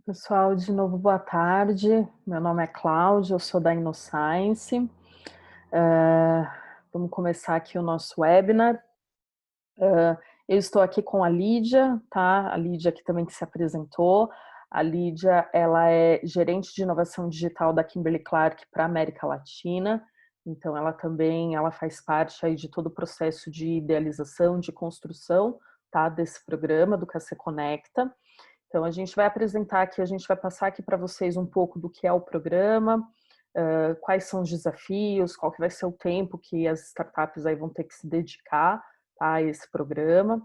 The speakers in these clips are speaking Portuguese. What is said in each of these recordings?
Pessoal, de novo, boa tarde. Meu nome é Cláudia, eu sou da InnoScience. Eh, Vamos começar aqui o nosso webinar. Eu estou aqui com a Lídia, tá? A Lídia aqui também que se apresentou. A Lídia, ela é gerente de inovação digital da Kimberly-Clark para a América Latina. Então, ela faz parte aí de todo o processo de idealização, de construção, tá? Desse programa do KC Conecta. Então, a gente vai apresentar aqui, a gente vai passar aqui para vocês um pouco do que é o programa, quais são os desafios, qual que vai ser o tempo que as startups aí vão ter que se dedicar, tá, a esse programa.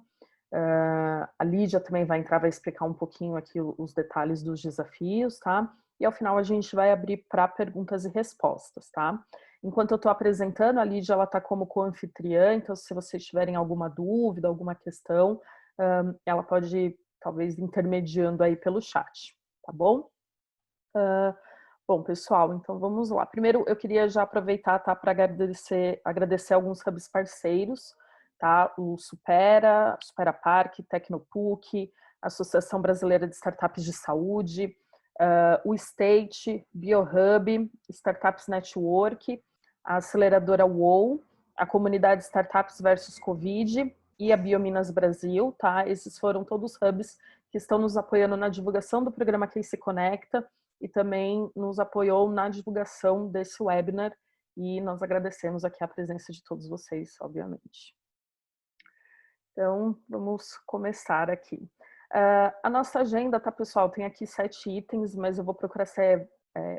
A Lídia também vai entrar, vai explicar um pouquinho aqui os detalhes dos desafios, tá? E ao final a gente vai abrir para perguntas e respostas, tá? Enquanto eu estou apresentando, a Lídia ela está como co-anfitriã, então se vocês tiverem alguma dúvida, alguma questão, ela pode talvez intermediando aí pelo chat, tá bom? Bom, pessoal, então vamos lá. Primeiro, eu queria já aproveitar, tá, para agradecer alguns hubs parceiros, tá? O Supera Park, Tecnopuc, Associação Brasileira de Startups de Saúde, o State, BioHub, Startups Network, a aceleradora WOW, a comunidade Startups versus Covid e a Biominas Brasil, tá? Esses foram todos hubs que estão nos apoiando na divulgação do programa Quem se Conecta e também nos apoiou na divulgação desse webinar e nós agradecemos aqui a presença de todos vocês, obviamente. Então, vamos começar aqui. A nossa agenda, tá, pessoal? Tem aqui 7 itens, mas eu vou procurar ser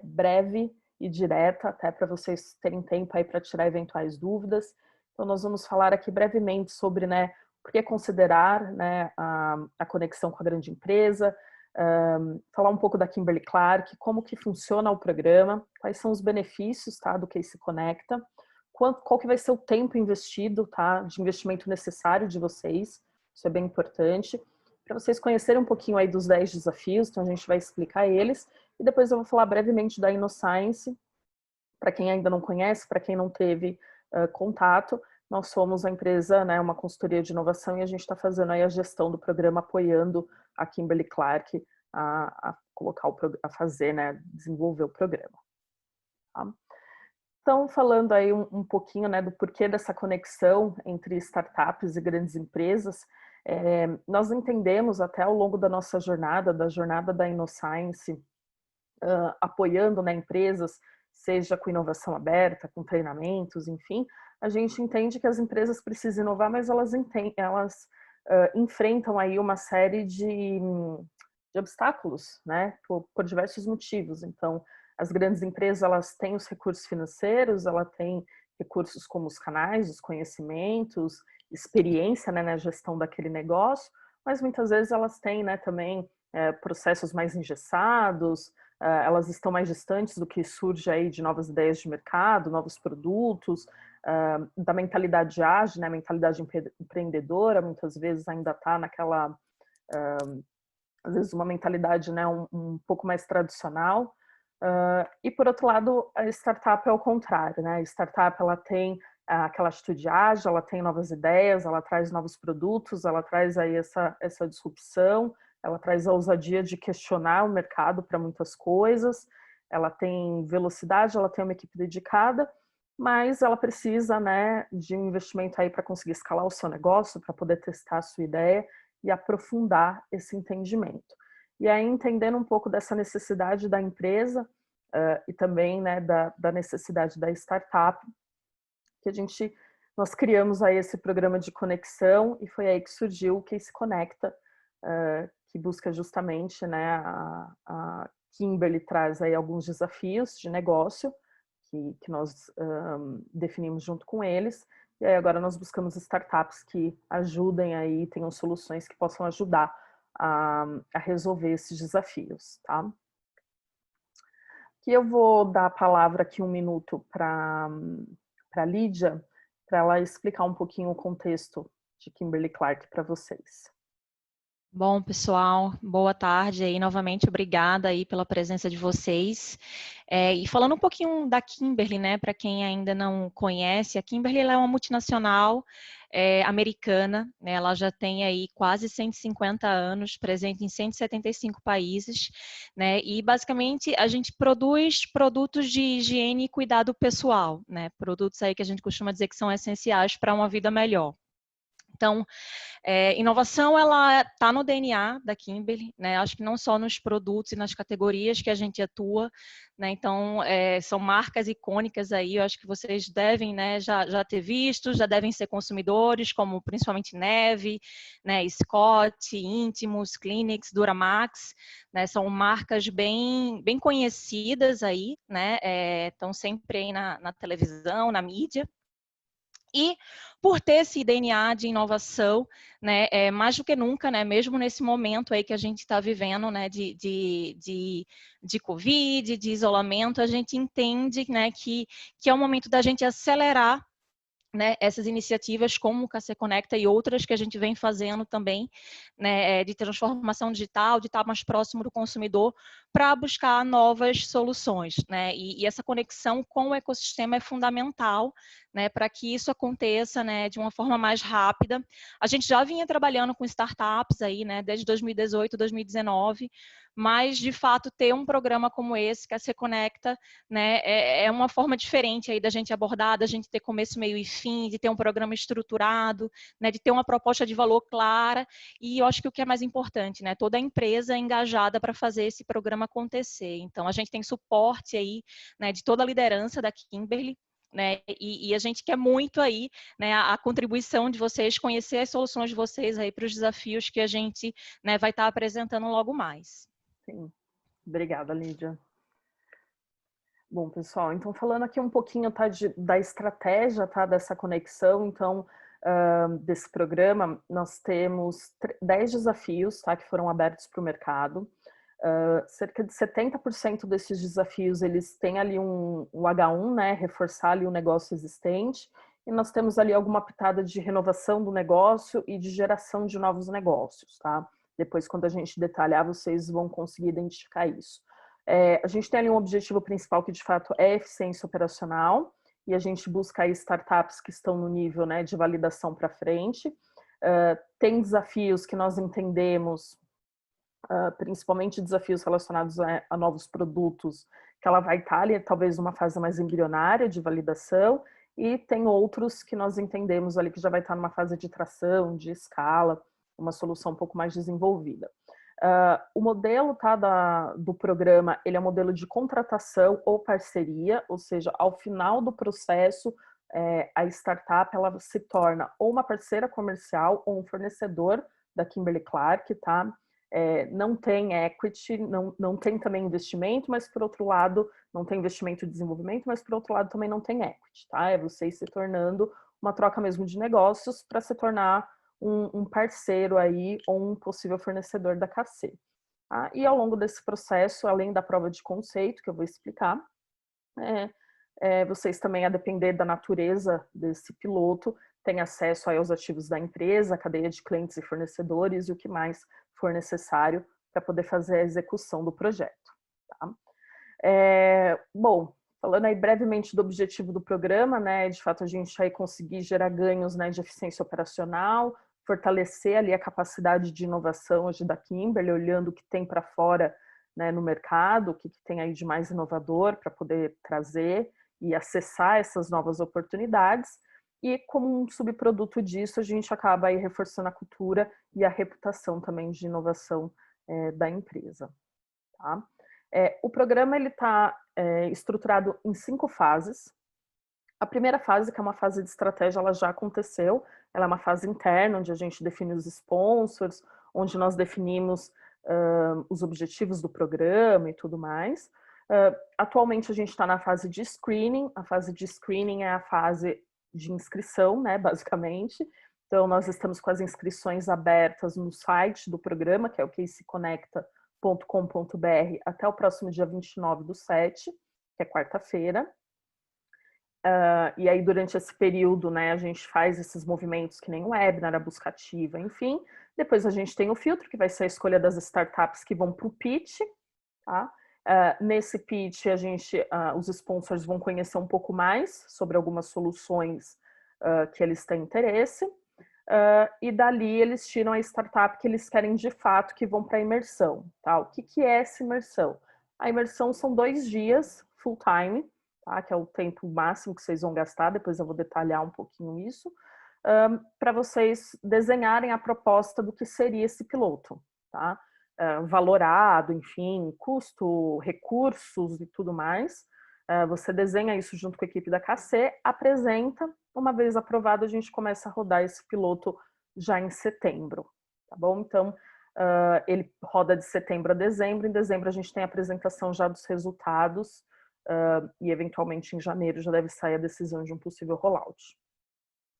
breve e direta, até para vocês terem tempo aí para tirar eventuais dúvidas. Então, nós vamos falar aqui brevemente sobre, né, por que considerar, né, a conexão com a grande empresa, falar um pouco da Kimberly-Clark, como que funciona o programa, quais são os benefícios, tá, do que se conecta, qual que vai ser o tempo investido, tá, de investimento necessário de vocês, isso é bem importante, para vocês conhecerem um pouquinho aí dos 10 desafios, então a gente vai explicar eles, e depois eu vou falar brevemente da InnoScience, para quem ainda não conhece, para quem não teve contato, nós somos a empresa, né, uma consultoria de inovação, e a gente está fazendo aí a gestão do programa, apoiando a Kimberly-Clark a colocar a fazer, né, desenvolver o programa. Tá? Então, falando aí um pouquinho, né, do porquê dessa conexão entre startups e grandes empresas, nós entendemos até ao longo da nossa jornada, da jornada da InnoScience, apoiando, né, empresas, seja com inovação aberta, com treinamentos, enfim, a gente entende que as empresas precisam inovar, mas elas enfrentam aí uma série de obstáculos, né, por diversos motivos. Então, as grandes empresas, elas têm os recursos financeiros, ela tem recursos como os canais, os conhecimentos, experiência, né, na gestão daquele negócio, mas muitas vezes elas têm, né, também processos mais engessados, elas estão mais distantes do que surge aí de novas ideias de mercado, novos produtos, da mentalidade ágil, né, a mentalidade empreendedora, muitas vezes ainda está naquela, às vezes uma mentalidade, né, um pouco mais tradicional. E por outro lado, a startup é o contrário, né? A startup ela tem aquela atitude ágil, ela tem novas ideias, ela traz novos produtos, ela traz aí essa disrupção, ela traz a ousadia de questionar o mercado para muitas coisas, ela tem velocidade, ela tem uma equipe dedicada, mas ela precisa, né, de um investimento aí para conseguir escalar o seu negócio, para poder testar a sua ideia e aprofundar esse entendimento. E aí, entendendo um pouco dessa necessidade da empresa e também, né, da necessidade da startup, que nós criamos aí esse programa de conexão e foi aí que surgiu o Case Conecta, que busca justamente, né, a Kimberly traz aí alguns desafios de negócio que nós definimos junto com eles, e aí agora nós buscamos startups que ajudem aí, tenham soluções que possam ajudar a resolver esses desafios, tá? Que eu vou dar a palavra aqui 1 minuto para a Lídia, para ela explicar um pouquinho o contexto de Kimberly-Clark para vocês. Bom, pessoal, boa tarde aí, novamente, obrigada aí pela presença de vocês. E falando um pouquinho da Kimberly, né, para quem ainda não conhece, a Kimberly ela é uma multinacional americana, né, ela já tem aí quase 150 anos, presente em 175 países, né, e basicamente a gente produz produtos de higiene e cuidado pessoal, né, produtos aí que a gente costuma dizer que são essenciais para uma vida melhor. Então, inovação, ela está no DNA da Kimberly, né? Acho que não só nos produtos e nas categorias que a gente atua, né? Então, são marcas icônicas aí, eu acho que vocês devem, né, já ter visto, já devem ser consumidores, como principalmente Neve, né, Scott, Intimus, Kleenex, Duramax, né? São marcas bem conhecidas aí, né? Estão sempre aí na televisão, na mídia. E por ter esse DNA de inovação, né, mais do que nunca, né, mesmo nesse momento aí que a gente está vivendo, né, de Covid, de isolamento, a gente entende, né, que é o momento da gente acelerar, né, essas iniciativas como o KC Conecta e outras que a gente vem fazendo também, né, de transformação digital, de estar mais próximo do consumidor para buscar novas soluções, né, e essa conexão com o ecossistema é fundamental, né, para que isso aconteça, né, de uma forma mais rápida. A gente já vinha trabalhando com startups aí, né, desde 2018, 2019, mas de fato ter um programa como esse, que a Se Conecta, né, é uma forma diferente aí da gente abordar, da gente ter começo, meio e fim, de ter um programa estruturado, né, de ter uma proposta de valor clara, e eu acho que o que é mais importante, né, toda a empresa é engajada para fazer esse programa acontecer. Então, a gente tem suporte aí, né, de toda a liderança da Kimberly, né, e a gente quer muito aí, né, a contribuição de vocês, conhecer as soluções de vocês aí para os desafios que a gente, né, vai estar apresentando logo mais. Sim. Obrigada, Lídia. Bom, pessoal, então falando aqui um pouquinho, tá, da estratégia, tá, dessa conexão, então, desse programa, nós temos 10 desafios, tá, que foram abertos para o mercado. Cerca de 70% desses desafios, eles têm ali um H1, né, reforçar ali o negócio existente, e nós temos ali alguma pitada de renovação do negócio e de geração de novos negócios, tá? Depois, quando a gente detalhar, vocês vão conseguir identificar isso. A gente tem ali um objetivo principal que, de fato, é eficiência operacional, e a gente busca aí startups que estão no nível, né, de validação para frente. Tem desafios que nós entendemos, principalmente desafios relacionados a novos produtos, que ela vai estar ali, talvez, numa fase mais embrionária de validação, e tem outros que nós entendemos ali que já vai estar numa fase de tração, de escala, uma solução um pouco mais desenvolvida. O modelo, tá, do programa, ele é um modelo de contratação ou parceria, ou seja, ao final do processo, a startup ela se torna ou uma parceira comercial ou um fornecedor da Kimberly-Clark, tá? Não tem equity, não tem também investimento, mas por outro lado, não tem investimento de desenvolvimento, mas por outro lado também não tem equity, tá? É vocês se tornando uma troca mesmo de negócios para se tornar um parceiro aí ou um possível fornecedor da KC. Tá? E ao longo desse processo, além da prova de conceito, que eu vou explicar, vocês também, a depender da natureza desse piloto, têm acesso aí aos ativos da empresa, a cadeia de clientes e fornecedores e o que mais for necessário para poder fazer a execução do projeto. Tá? Bom, falando aí brevemente do objetivo do programa, né, de fato a gente vai conseguir gerar ganhos, né, de eficiência operacional, fortalecer ali a capacidade de inovação hoje da Kimberly, olhando o que tem para fora, né, no mercado, o que tem aí de mais inovador para poder trazer e acessar essas novas oportunidades. E como um subproduto disso, a gente acaba aí reforçando a cultura e a reputação também de inovação da empresa. Tá? O programa está estruturado em 5 fases. A primeira fase, que é uma fase de estratégia, ela já aconteceu. Ela é uma fase interna, onde a gente define os sponsors, onde nós definimos os objetivos do programa e tudo mais. Atualmente, a gente está na fase de screening. A fase de screening é a fase de inscrição, né, basicamente. Então, nós estamos com as inscrições abertas no site do programa, que é o kcconecta.com.br, até o próximo dia 29/7, que é quarta-feira. E aí, durante esse período, né, a gente faz esses movimentos que nem o webinar, a busca ativa, enfim. Depois a gente tem o filtro, que vai ser a escolha das startups que vão para o pitch, tá? Nesse pitch, os sponsors vão conhecer um pouco mais sobre algumas soluções que eles têm interesse. E dali eles tiram a startup que eles querem de fato, que vão para a imersão. Tá? O que é essa imersão? A imersão são 2 dias full time, tá? Que é o tempo máximo que vocês vão gastar, depois eu vou detalhar um pouquinho isso, para vocês desenharem a proposta do que seria esse piloto. Tá? Valorado, enfim, custo, recursos e tudo mais. Você desenha isso junto com a equipe da KC, apresenta. Uma vez aprovado, a gente começa a rodar esse piloto já em setembro, tá bom? Então, ele roda de setembro a dezembro. Em dezembro, a gente tem a apresentação já dos resultados e, eventualmente, em janeiro já deve sair a decisão de um possível rollout.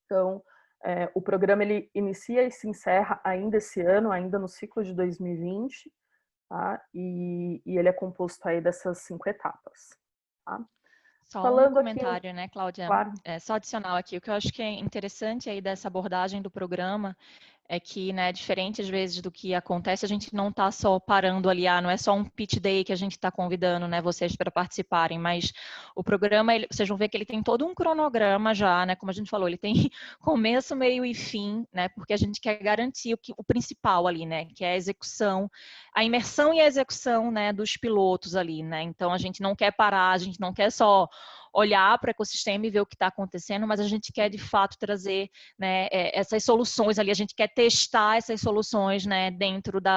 Então, o programa ele inicia e se encerra ainda esse ano, ainda no ciclo de 2020, tá? E ele é composto aí dessas 5 etapas. Tá? Só Falando um comentário, né, Cláudia? Claro. Só adicional aqui, o que eu acho que é interessante aí dessa abordagem do programa é que, né, diferente às vezes do que acontece, a gente não está só parando ali, não é só um pitch day que a gente está convidando, né, vocês para participarem, mas o programa, vocês vão ver que ele tem todo um cronograma já, né, como a gente falou, ele tem começo, meio e fim, né, porque a gente quer garantir o principal ali, né, que é a execução, a imersão e a execução, né, dos pilotos ali, né, então a gente não quer parar, a gente não quer só olhar para o ecossistema e ver o que está acontecendo, mas a gente quer de fato trazer, né, essas soluções ali, a gente quer testar essas soluções, né, dentro do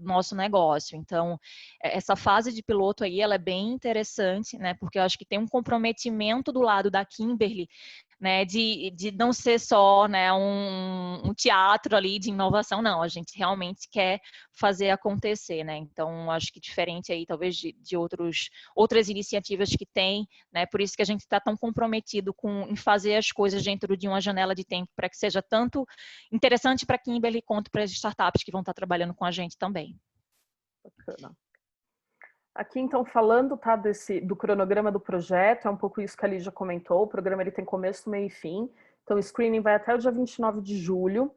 nosso negócio. Então, essa fase de piloto aí, ela é bem interessante, né, porque eu acho que tem um comprometimento do lado da Kimberly, né, de não ser só, né, um teatro ali de inovação, não, a gente realmente quer fazer acontecer, né, então acho que diferente aí talvez de outras iniciativas que tem, né, por isso que a gente está tão comprometido em fazer as coisas dentro de uma janela de tempo para que seja tanto interessante para a Kimberly quanto para as startups que vão estar trabalhando com a gente também. Bacana. Aqui, então, falando tá, do cronograma do projeto, é um pouco isso que a Lígia comentou, o programa ele tem começo, meio e fim, então o screening vai até o dia 29 de julho,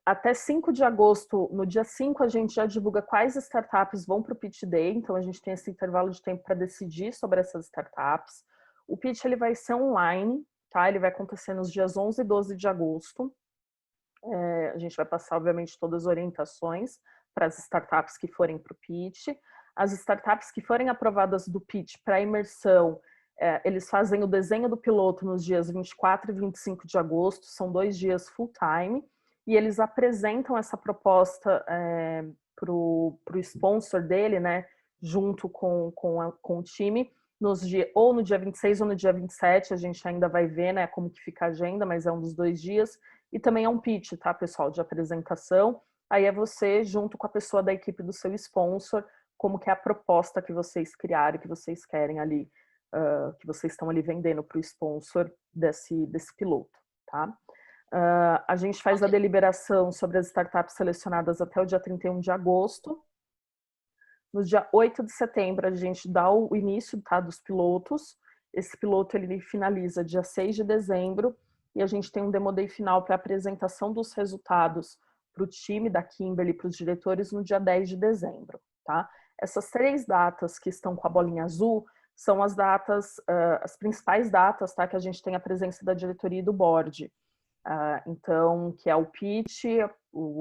até 5 de agosto, no dia 5 a gente já divulga quais startups vão para o Pitch Day, então a gente tem esse intervalo de tempo para decidir sobre essas startups. O Pitch ele vai ser online, tá? Ele vai acontecer nos dias 11 e 12 de agosto, a gente vai passar, obviamente, todas as orientações para as startups que forem para o pitch. As startups que forem aprovadas do pitch para imersão, eles fazem o desenho do piloto nos dias 24 e 25 de agosto, são 2 dias full time, e eles apresentam essa proposta para o sponsor dele, né, junto com o time, ou no dia 26 ou no dia 27, a gente ainda vai ver, né, como que fica a agenda, mas é um dos 2 dias, e também é um pitch, tá, pessoal, de apresentação. Aí é você, junto com a pessoa da equipe do seu sponsor, como que é a proposta que vocês criaram, que vocês querem ali, que vocês estão ali vendendo para o sponsor desse piloto, tá? A gente faz a deliberação sobre as startups selecionadas até o dia 31 de agosto. No dia 8 de setembro, a gente dá o início, tá, dos pilotos. Esse piloto ele finaliza dia 6 de dezembro, e a gente tem um Demo Day final para apresentação dos resultados para o time da Kimberly, para os diretores, no dia 10 de dezembro. Tá? Essas 3 datas que estão com a bolinha azul são as datas, as principais datas, tá, que a gente tem a presença da diretoria e do board. Então, que é o pitch, a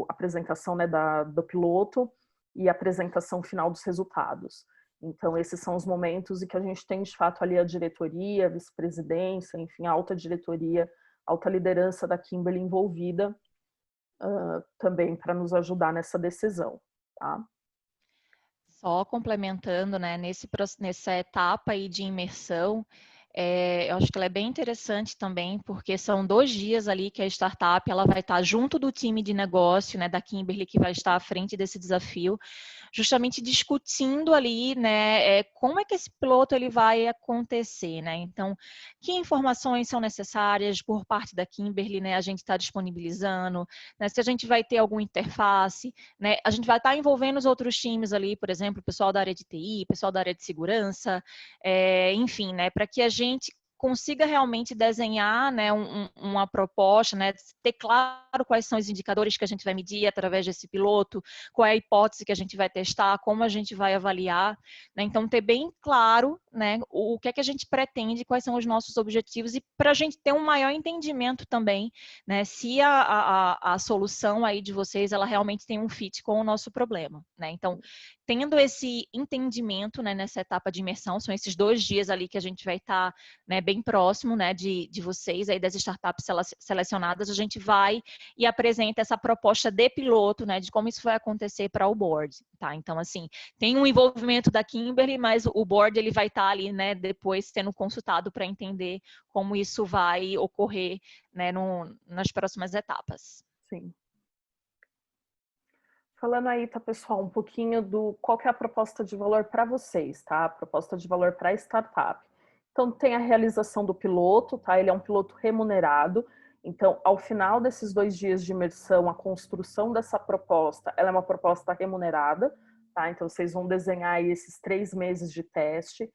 apresentação, né, do piloto e a apresentação final dos resultados. Então, esses são os momentos em que a gente tem, de fato, ali a diretoria, a vice-presidência, enfim, a alta diretoria, alta liderança da Kimberly envolvida também para nos ajudar nessa decisão, tá? Só complementando, né, nessa etapa aí de imersão, eu acho que ela é bem interessante também, porque são 2 dias ali que a startup ela vai estar junto do time de negócio, né, da Kimberly, que vai estar à frente desse desafio, justamente discutindo ali, né, como é que esse piloto ele vai acontecer, né? Então, que informações são necessárias por parte da Kimberly, né? A gente está disponibilizando, né? Se a gente vai ter alguma interface, né? A gente vai estar envolvendo os outros times ali, por exemplo, o pessoal da área de TI, pessoal da área de segurança, enfim, né? Para que a gente consiga realmente desenhar, né, uma proposta, né, ter claro quais são os indicadores que a gente vai medir através desse piloto, qual é a hipótese que a gente vai testar, como a gente vai avaliar, né? Então, ter bem claro, né, o que é que a gente pretende, quais são os nossos objetivos, e para a gente ter um maior entendimento também, né, se a solução aí de vocês, ela realmente tem um fit com o nosso problema, né? Então, tendo esse entendimento, né, nessa etapa de imersão, são esses 2 dias ali que a gente vai estar, né, bem próximo, né, de vocês, aí das startups selecionadas, a gente vai e apresenta essa proposta de piloto, né, de como isso vai acontecer para o board, tá? Então, assim, tem um envolvimento da Kimberly, mas o board, ele vai estar ali, né, depois sendo consultado para entender como isso vai ocorrer, né, nas próximas etapas. Sim. Falando aí, tá, pessoal, um pouquinho do qual que é a proposta de valor para vocês, tá? A proposta de valor para a startup. Então, tem a realização do piloto, tá? Ele é um piloto remunerado. Então, ao final desses 2 dias de imersão, a construção dessa proposta, ela é uma proposta remunerada, tá? Então, vocês vão desenhar aí esses 3 meses de teste,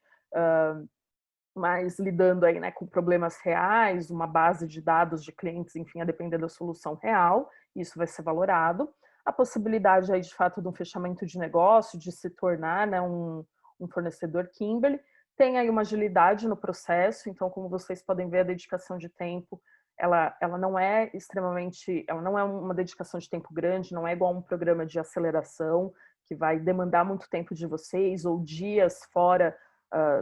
mas lidando aí, né, com problemas reais, uma base de dados de clientes, enfim, a depender da solução real, isso vai ser valorado. A possibilidade aí, de fato, de um fechamento de negócio, de se tornar, né, um fornecedor Kimberly. Tem aí uma agilidade no processo, então, como vocês podem ver, a dedicação de tempo, ela não é extremamente, ela não é uma dedicação de tempo grande, não é igual a um programa de aceleração, que vai demandar muito tempo de vocês, ou dias fora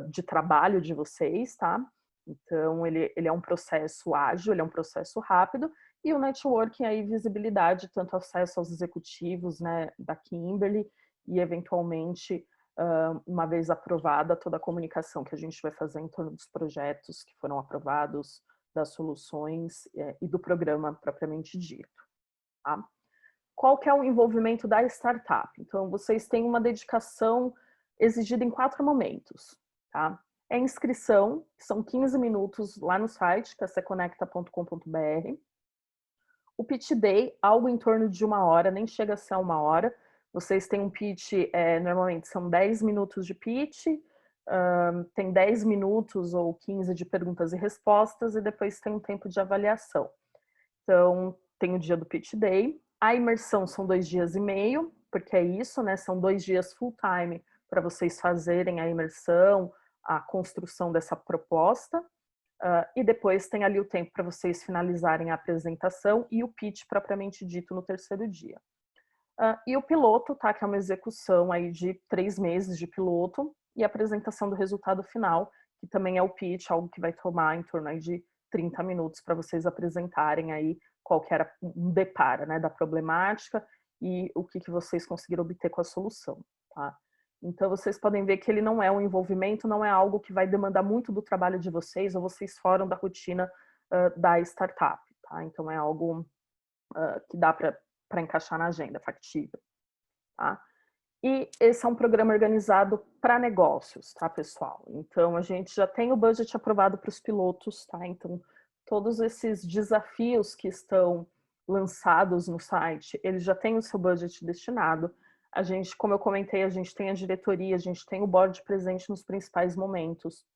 de trabalho de vocês, tá? Então, ele é um processo ágil, ele é um processo rápido, e o networking aí, visibilidade, tanto acesso aos executivos, né, da Kimberly, e eventualmente, uma vez aprovada, toda a comunicação que a gente vai fazer em torno dos projetos que foram aprovados, das soluções e do programa propriamente dito, tá? Qual que é o envolvimento da startup? Então, vocês têm uma dedicação exigida em 4 momentos, tá? É inscrição, que são 15 minutos lá no site, que é seconecta.com.br. O pitch day, algo em torno de 1 hora, nem chega a ser 1 hora. Vocês têm um pitch, normalmente são 10 minutos de pitch, tem 10 minutos ou 15 de perguntas e respostas, e depois tem um tempo de avaliação. Então, tem o dia do pitch day. A imersão são 2 dias e meio, porque é isso, né? São 2 dias full time para vocês fazerem a imersão, a construção dessa proposta. E depois tem ali o tempo para vocês finalizarem a apresentação e o pitch propriamente dito no 3º dia. E o piloto, tá? Que é uma execução aí de 3 meses de piloto e a apresentação do resultado final, que também é o pitch, algo que vai tomar em torno aí de 30 minutos para vocês apresentarem aí qual que era um depara, né, da problemática e o que vocês conseguiram obter com a solução, tá? Então, vocês podem ver que ele não é um envolvimento, não é algo que vai demandar muito do trabalho de vocês ou vocês fora da rotina da startup, tá? Então, é algo que dá para encaixar na agenda, factível, tá? E esse é um programa organizado para negócios, tá, pessoal? Então, a gente já tem o budget aprovado para os pilotos, tá? Então, todos esses desafios que estão lançados no site, eles já têm o seu budget destinado. A gente, como eu comentei, a gente tem a diretoria, a gente tem o board presente nos principais momentos.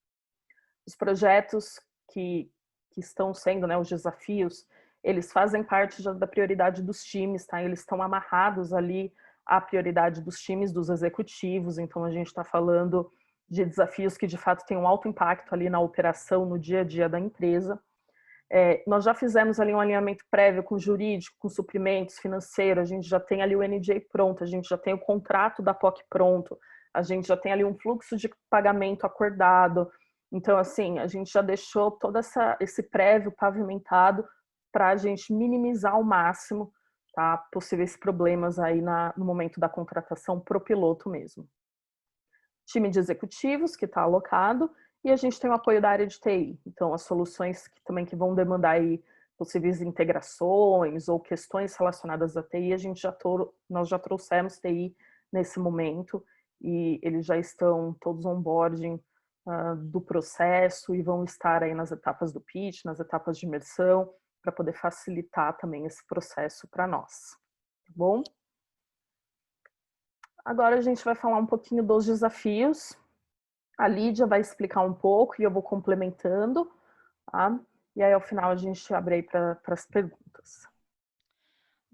Os projetos que estão sendo, né, os desafios, eles fazem parte da prioridade dos times, tá? Eles estão amarrados ali à prioridade dos times, dos executivos. Então, a gente está falando de desafios que, de fato, têm um alto impacto ali na operação, no dia a dia da empresa. Nós já fizemos ali um alinhamento prévio com o jurídico, com suprimentos, financeiro, a gente já tem ali o NJ pronto, a gente já tem o contrato da POC pronto, a gente já tem ali um fluxo de pagamento acordado. Então, assim, a gente já deixou todo esse prévio pavimentado para a gente minimizar ao máximo, tá, possíveis problemas aí no momento da contratação pro piloto mesmo. Time de executivos que está alocado, e a gente tem o apoio da área de TI. Então, as soluções que vão demandar aí possíveis integrações ou questões relacionadas à TI, nós já trouxemos TI nesse momento e eles já estão todos onboarding do processo e vão estar aí nas etapas do pitch, nas etapas de imersão, para poder facilitar também esse processo para nós. Tá bom? Agora a gente vai falar um pouquinho dos desafios. A Lídia vai explicar um pouco e eu vou complementando. tá? E aí, ao final, a gente abre aí para as perguntas.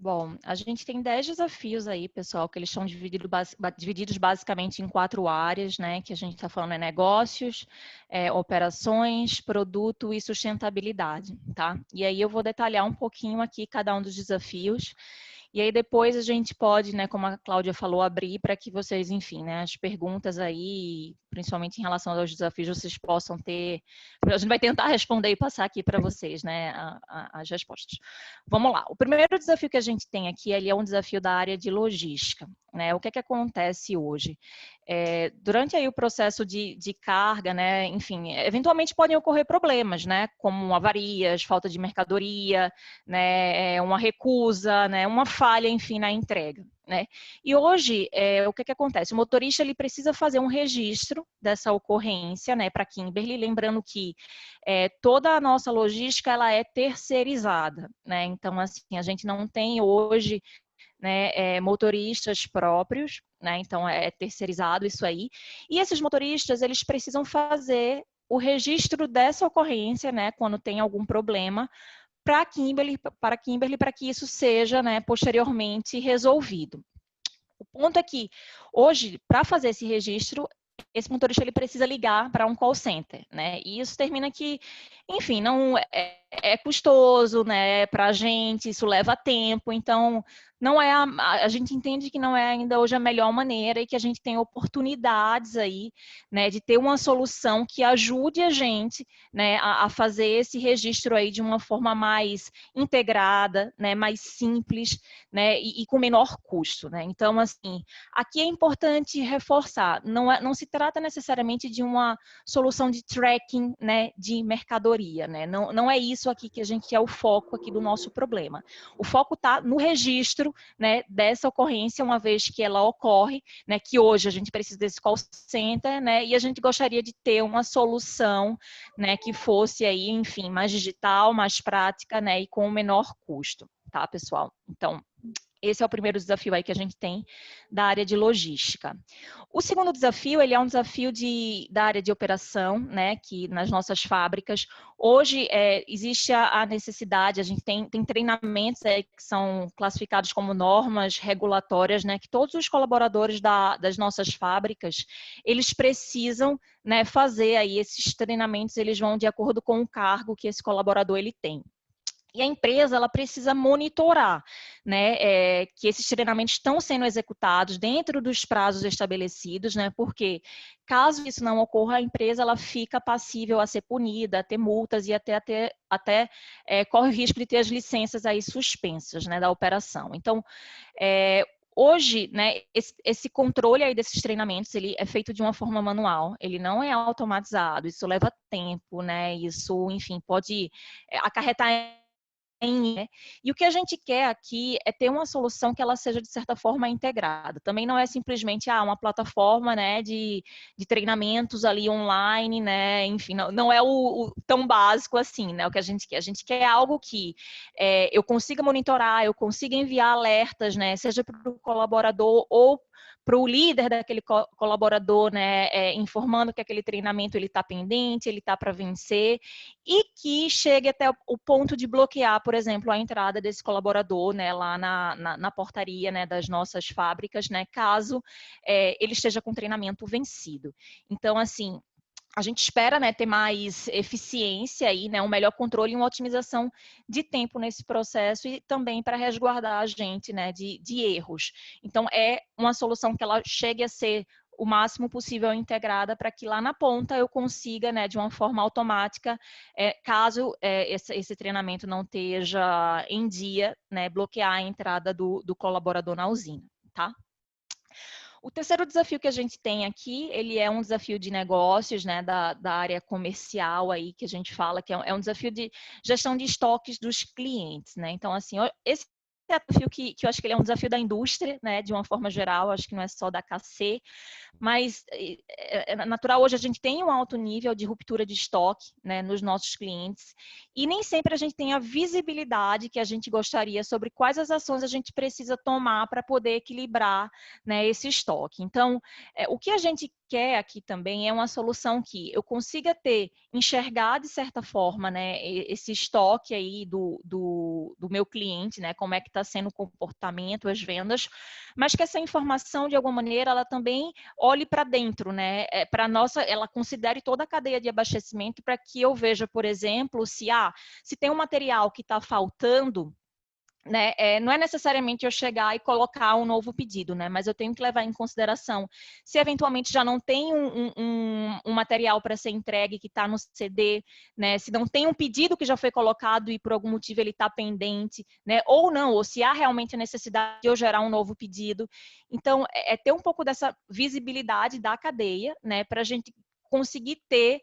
Bom, a gente tem 10 desafios aí, pessoal, que eles são divididos basicamente em 4 áreas, né? Que a gente está falando é negócios, operações, produto e sustentabilidade, tá? E aí eu vou detalhar um pouquinho aqui cada um dos desafios. E aí depois a gente pode, né, como a Cláudia falou, abrir para que vocês, enfim, né, as perguntas aí, principalmente em relação aos desafios, vocês possam ter. A gente vai tentar responder e passar aqui para vocês, né, as respostas. Vamos lá. O primeiro desafio que a gente tem aqui, ele é um desafio da área de logística, né? O que é que acontece hoje? Durante aí o processo de carga, né, enfim, eventualmente podem ocorrer problemas, né, como avarias, falta de mercadoria, né, uma recusa, né, uma falha, enfim, na entrega, né? E hoje, o que acontece? O motorista ele precisa fazer um registro dessa ocorrência, né, para Kimberly, lembrando que toda a nossa logística ela é terceirizada, né? Então, assim, a gente não tem hoje, né, motoristas próprios, né? Então é terceirizado isso aí. E esses motoristas eles precisam fazer o registro dessa ocorrência, né, quando tem algum problema, para Kimberly, para que isso seja, né, posteriormente resolvido. O ponto é que hoje, para fazer esse registro, esse motorista ele precisa ligar para um call center, né? E isso termina que, enfim, não é custoso, né? Para a gente, isso leva tempo. Então, não é a gente entende que não é ainda hoje a melhor maneira e que a gente tem oportunidades aí, né? De ter uma solução que ajude a gente, né? A fazer esse registro aí de uma forma mais integrada, né? Mais simples, né? E com menor custo, né? Então, assim, aqui é importante reforçar, não se trata necessariamente de uma solução de tracking, né, de mercadoria, né? Não é isso aqui que a gente é o foco aqui do nosso problema. O foco está no registro, né, dessa ocorrência, uma vez que ela ocorre, né, que hoje a gente precisa desse call center, né, e a gente gostaria de ter uma solução, né, que fosse aí, enfim, mais digital, mais prática, né, e com menor custo, tá, pessoal? Então, esse é o primeiro desafio aí que a gente tem da área de logística. O segundo desafio, ele é um desafio da área de operação, né, que nas nossas fábricas, hoje existe a necessidade, a gente tem treinamentos aí que são classificados como normas regulatórias, né, que todos os colaboradores das nossas fábricas, eles precisam, né, fazer aí esses treinamentos, eles vão de acordo com o cargo que esse colaborador ele tem. E a empresa ela precisa monitorar, né, que esses treinamentos estão sendo executados dentro dos prazos estabelecidos, né, porque caso isso não ocorra, a empresa ela fica passível a ser punida, a ter multas e até corre o risco de ter as licenças aí suspensas, né, da operação. Então, hoje, né, esse controle aí desses treinamentos, ele é feito de uma forma manual, ele não é automatizado, isso leva tempo, né, isso, enfim, pode acarretar né? E o que a gente quer aqui é ter uma solução que ela seja, de certa forma, integrada. Também não é simplesmente uma plataforma, né, de treinamentos ali online, né? Enfim, não é o tão básico assim, né? O que a gente quer. A gente quer algo que eu consiga monitorar, eu consiga enviar alertas, né? Seja para o colaborador ou para o líder daquele colaborador, né, informando que aquele treinamento ele está pendente, ele está para vencer, e que chegue até o ponto de bloquear, por exemplo, a entrada desse colaborador, né, lá na portaria, né, das nossas fábricas, né, caso ele esteja com treinamento vencido. Então, assim, a gente espera, né, ter mais eficiência aí, né, um melhor controle e uma otimização de tempo nesse processo e também para resguardar a gente, né, de erros. Então, é uma solução que ela chegue a ser o máximo possível integrada para que lá na ponta eu consiga, né, de uma forma automática, caso esse treinamento não esteja em dia, né, bloquear a entrada do colaborador na usina, tá? O terceiro desafio que a gente tem aqui, ele é um desafio de negócios, né, da área comercial aí, que a gente fala que é um desafio de gestão de estoques dos clientes, né? Então, assim, esse é um desafio que eu acho que ele é um desafio da indústria, né, de uma forma geral, acho que não é só da KC, mas é natural, hoje a gente tem um alto nível de ruptura de estoque, né, nos nossos clientes, e nem sempre a gente tem a visibilidade que a gente gostaria sobre quais as ações a gente precisa tomar para poder equilibrar, né, esse estoque. Então, o que a gente quer aqui também é uma solução que eu consiga enxergar de certa forma, né, esse estoque aí do meu cliente, né, como é que está sendo o comportamento, as vendas, mas que essa informação, de alguma maneira, ela também olhe para dentro, né, ela considere toda a cadeia de abastecimento para que eu veja, por exemplo, se tem um material que está faltando, né, não é necessariamente eu chegar e colocar um novo pedido, né, mas eu tenho que levar em consideração se eventualmente já não tem um material para ser entregue que está no CD, né, se não tem um pedido que já foi colocado e por algum motivo ele está pendente, né, ou não, ou se há realmente a necessidade de eu gerar um novo pedido. Então, ter um pouco dessa visibilidade da cadeia, né, para a gente conseguir ter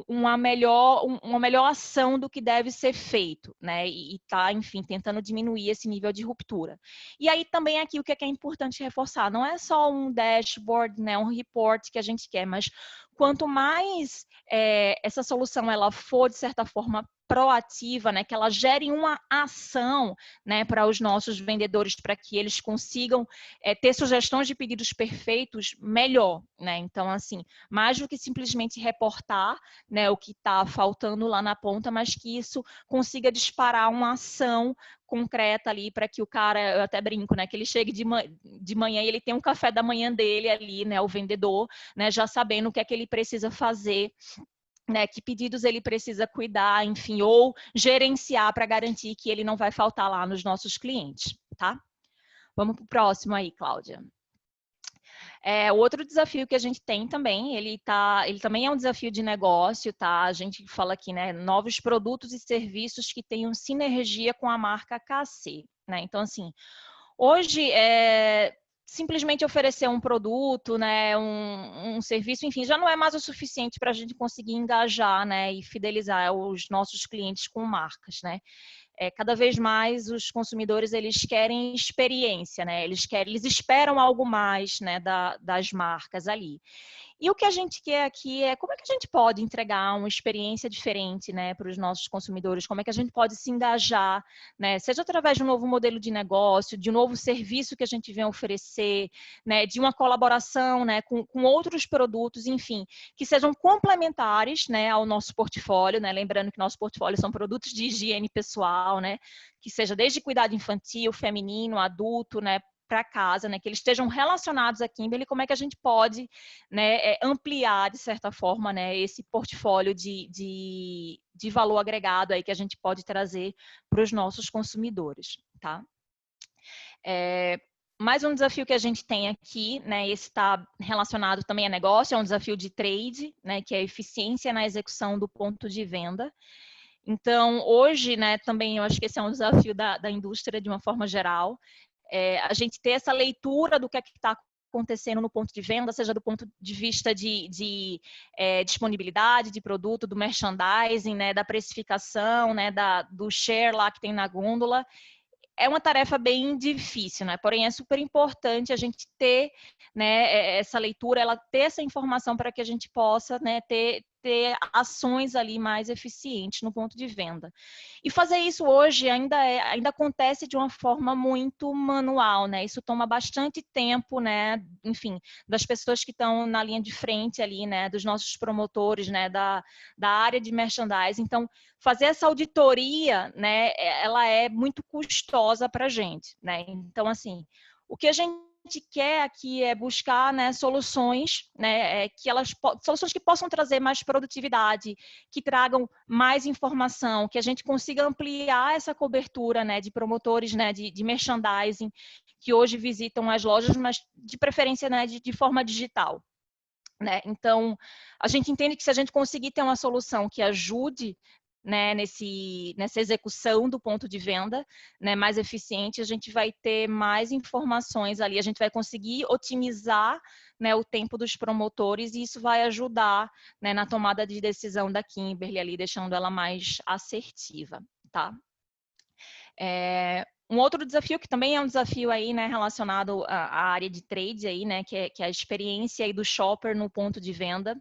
uma melhor ação do que deve ser feito, né? E tá, enfim, tentando diminuir esse nível de ruptura. E aí também aqui o que é importante reforçar, não é só um dashboard, né, um report que a gente quer, mas quanto mais essa solução ela for, de certa forma, proativa, né, que ela gere uma ação, né, para os nossos vendedores, para que eles consigam ter sugestões de pedidos perfeitos, melhor, né? Então, assim, mais do que simplesmente reportar, né, o que está faltando lá na ponta, mas que isso consiga disparar uma ação concreta ali para que o cara, eu até brinco, né, que ele chegue de manhã e ele tem um café da manhã dele ali, né, o vendedor, né, já sabendo o que é que ele precisa fazer, né, que pedidos ele precisa cuidar, enfim, ou gerenciar para garantir que ele não vai faltar lá nos nossos clientes, tá? Vamos para o próximo aí, Cláudia. O outro desafio que a gente tem também, ele também é um desafio de negócio, tá? A gente fala aqui, né, novos produtos e serviços que tenham sinergia com a marca KC, né? Então, assim, hoje, simplesmente oferecer um produto, né, um serviço, enfim, já não é mais o suficiente para a gente conseguir engajar, né, e fidelizar os nossos clientes com marcas, né? Cada vez mais os consumidores eles querem experiência, né? Eles esperam algo mais, né, das marcas ali. E o que a gente quer aqui é como é que a gente pode entregar uma experiência diferente, né, para os nossos consumidores, como é que a gente pode se engajar, né, seja através de um novo modelo de negócio, de um novo serviço que a gente vem oferecer, né, de uma colaboração, né, com outros produtos, enfim, que sejam complementares, né, ao nosso portfólio, né, lembrando que nosso portfólio são produtos de higiene pessoal, né, que seja desde cuidado infantil, feminino, adulto, né, para casa, né, que eles estejam relacionados a Kimberly, como é que a gente pode, né, ampliar, de certa forma, né, esse portfólio de valor agregado aí que a gente pode trazer para os nossos consumidores, tá? Mais um desafio que a gente tem aqui, né, esse está relacionado também a negócio, é um desafio de trade, né, que é a eficiência na execução do ponto de venda. Então, hoje, né, também eu acho que esse é um desafio da indústria de uma forma geral, a gente ter essa leitura do que é que está acontecendo no ponto de venda, seja do ponto de vista de disponibilidade de produto, do merchandising, né, da precificação, né, do share lá que tem na gôndola. É uma tarefa bem difícil, né? Porém, é super importante a gente ter, né, essa leitura, ela ter essa informação para que a gente possa, né, ter ações ali mais eficientes no ponto de venda. E fazer isso hoje ainda acontece de uma forma muito manual, né? Isso toma bastante tempo, né? Enfim, das pessoas que estão na linha de frente ali, né? Dos nossos promotores, né? Da área de merchandising. Então, fazer essa auditoria, né? Ela é muito custosa para a gente, né? Então, assim, o que a gente quer aqui é buscar, né, soluções, né, soluções que possam trazer mais produtividade, que tragam mais informação, que a gente consiga ampliar essa cobertura, né, de promotores, né, de merchandising que hoje visitam as lojas, mas de preferência, né, de forma digital. Né? Então, a gente entende que se a gente conseguir ter uma solução que ajude, né, nessa execução do ponto de venda, né, mais eficiente, a gente vai ter mais informações ali, a gente vai conseguir otimizar, né, o tempo dos promotores e isso vai ajudar, né, na tomada de decisão da Kimberly ali, deixando ela mais assertiva, tá? Um outro desafio, que também é um desafio aí, né, relacionado à área de trade aí, né, que é a experiência aí do shopper no ponto de venda.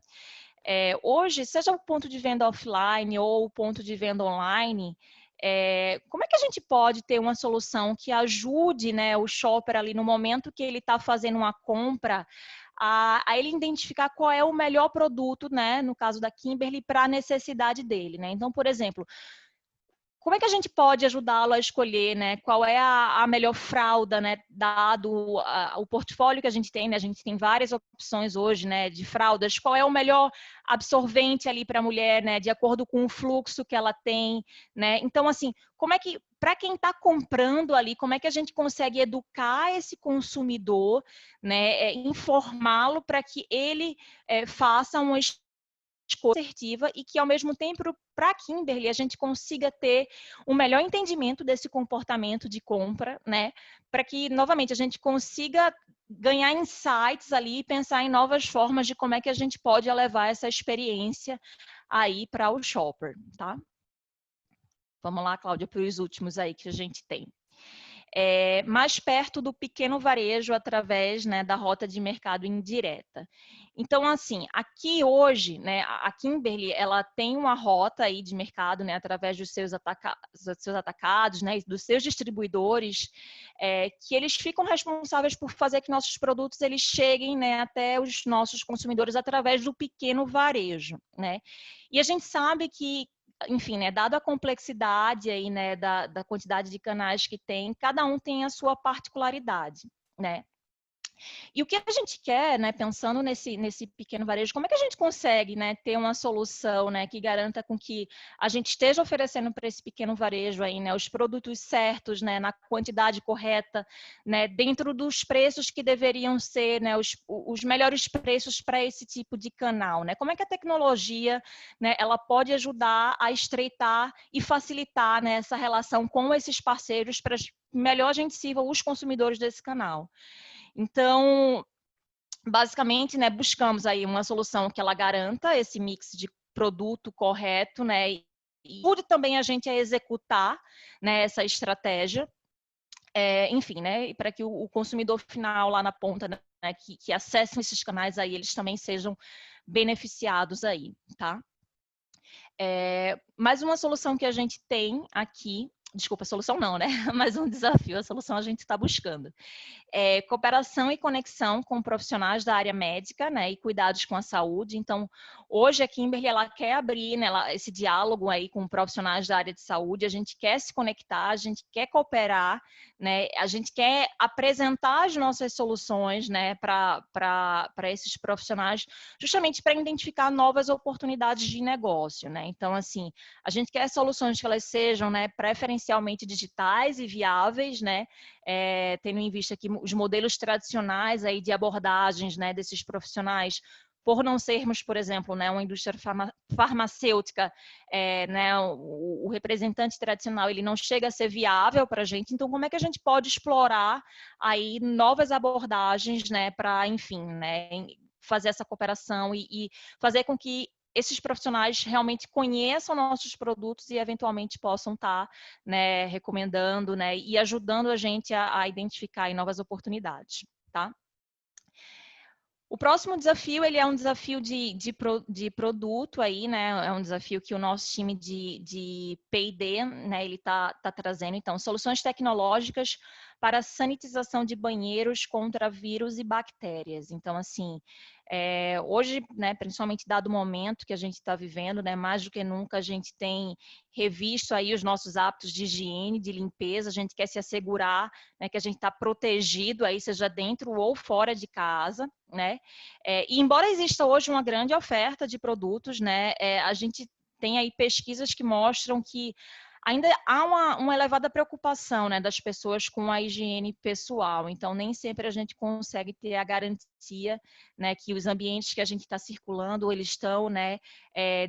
Hoje, seja o ponto de venda offline ou o ponto de venda online, como é que a gente pode ter uma solução que ajude, né, o shopper ali no momento que ele está fazendo uma compra a ele identificar qual é o melhor produto, né, no caso da Kimberly, para a necessidade dele, né? Então, por exemplo, como é que a gente pode ajudá-lo a escolher, né, qual é a melhor fralda, né, dado o portfólio que a gente tem, né, a gente tem várias opções hoje, né, de fraldas, qual é o melhor absorvente ali para a mulher, né, de acordo com o fluxo que ela tem, né? Então, assim, como é que, para quem está comprando ali, como é que a gente consegue educar esse consumidor, né, informá-lo para que ele faça uma escolha assertiva e que, ao mesmo tempo, para a Kimberly, a gente consiga ter um melhor entendimento desse comportamento de compra, né? Para que, novamente, a gente consiga ganhar insights ali e pensar em novas formas de como é que a gente pode levar essa experiência aí para o shopper, tá? Vamos lá, Cláudia, para os últimos aí que a gente tem. Mais perto do pequeno varejo através, né, da rota de mercado indireta. Então, assim, aqui hoje, né, a Kimberly, ela tem uma rota aí de mercado, né, através dos seus atacados, né, dos seus distribuidores, que eles ficam responsáveis por fazer que nossos produtos eles cheguem, né, até os nossos consumidores através do pequeno varejo, né? E a gente sabe que, enfim, né, dado a complexidade aí, né, da quantidade de canais que tem, cada um tem a sua particularidade, né? E o que a gente quer, né, pensando nesse pequeno varejo, como é que a gente consegue, né, ter uma solução, né, que garanta com que a gente esteja oferecendo para esse pequeno varejo aí, né, os produtos certos, né, na quantidade correta, né, dentro dos preços que deveriam ser, né, os melhores preços para esse tipo de canal, né? Como é que a tecnologia, né, ela pode ajudar a estreitar e facilitar, né, essa relação com esses parceiros para melhor a gente sirva os consumidores desse canal. Então, basicamente, né, buscamos aí uma solução que ela garanta esse mix de produto correto, né, e ajude também a gente a executar, né, essa estratégia, enfim, né, para que o consumidor final lá na ponta, né, que acessem esses canais aí, eles também sejam beneficiados aí, tá? Mais uma solução que a gente tem aqui, desculpa, solução não, né? Mais um desafio, a solução a gente está buscando. Cooperação e conexão com profissionais da área médica, né, e cuidados com a saúde. Então, hoje a Kimberly, ela quer abrir, né, esse diálogo aí com profissionais da área de saúde, a gente quer se conectar, a gente quer cooperar, né, a gente quer apresentar as nossas soluções, né, para esses profissionais, justamente para identificar novas oportunidades de negócio, né. Então, assim, a gente quer soluções que elas sejam, né, preferencialmente digitais e viáveis, né, tendo em vista que os modelos tradicionais aí de abordagens, né, desses profissionais, por não sermos, por exemplo, né, uma indústria farmacêutica, né, o representante tradicional ele não chega a ser viável para a gente. Então, como é que a gente pode explorar aí novas abordagens, né, para, enfim, né, fazer essa cooperação e fazer com que esses profissionais realmente conheçam nossos produtos e eventualmente possam estar, né, recomendando, né, e ajudando a gente a identificar novas oportunidades, tá? O próximo desafio, ele é um desafio de produto aí, né? É um desafio que o nosso time de P&D, né, ele tá trazendo. Então, soluções tecnológicas para sanitização de banheiros contra vírus e bactérias. Então, assim, hoje, né, principalmente dado o momento que a gente está vivendo, né, mais do que nunca a gente tem revisto aí os nossos hábitos de higiene, de limpeza, a gente quer se assegurar, né, que a gente está protegido aí, seja dentro ou fora de casa, né? E embora exista hoje uma grande oferta de produtos, né, a gente tem aí pesquisas que mostram que ainda há uma elevada preocupação, né, das pessoas com a higiene pessoal. Então, nem sempre a gente consegue ter a garantia, né, que os ambientes que a gente está circulando, eles estão, né,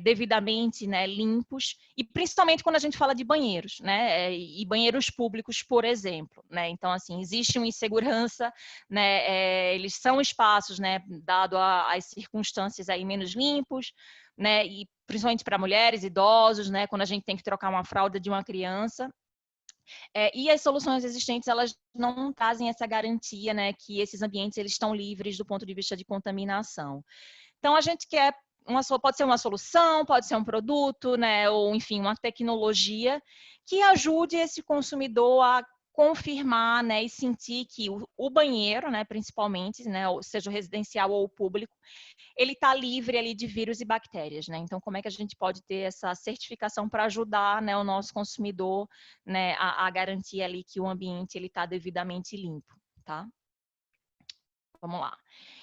devidamente, né, limpos. E principalmente quando a gente fala de banheiros, né, e banheiros públicos, por exemplo, né. Então, assim, existe uma insegurança, né, eles são espaços, né, dado as circunstâncias aí menos limpos, né, e principalmente para mulheres, idosos, né, quando a gente tem que trocar uma fralda de uma criança. E as soluções existentes, elas não trazem essa garantia, né, que esses ambientes eles estão livres do ponto de vista de contaminação. Então, a gente quer, pode ser uma solução, pode ser um produto, né, ou, enfim, uma tecnologia que ajude esse consumidor a confirmar, né, e sentir que o banheiro, né, principalmente, né, seja o residencial ou o público, ele está livre ali de vírus e bactérias, né? Então, como é que a gente pode ter essa certificação para ajudar, né, o nosso consumidor, né, a garantir ali que o ambiente ele está devidamente limpo, tá? Vamos lá.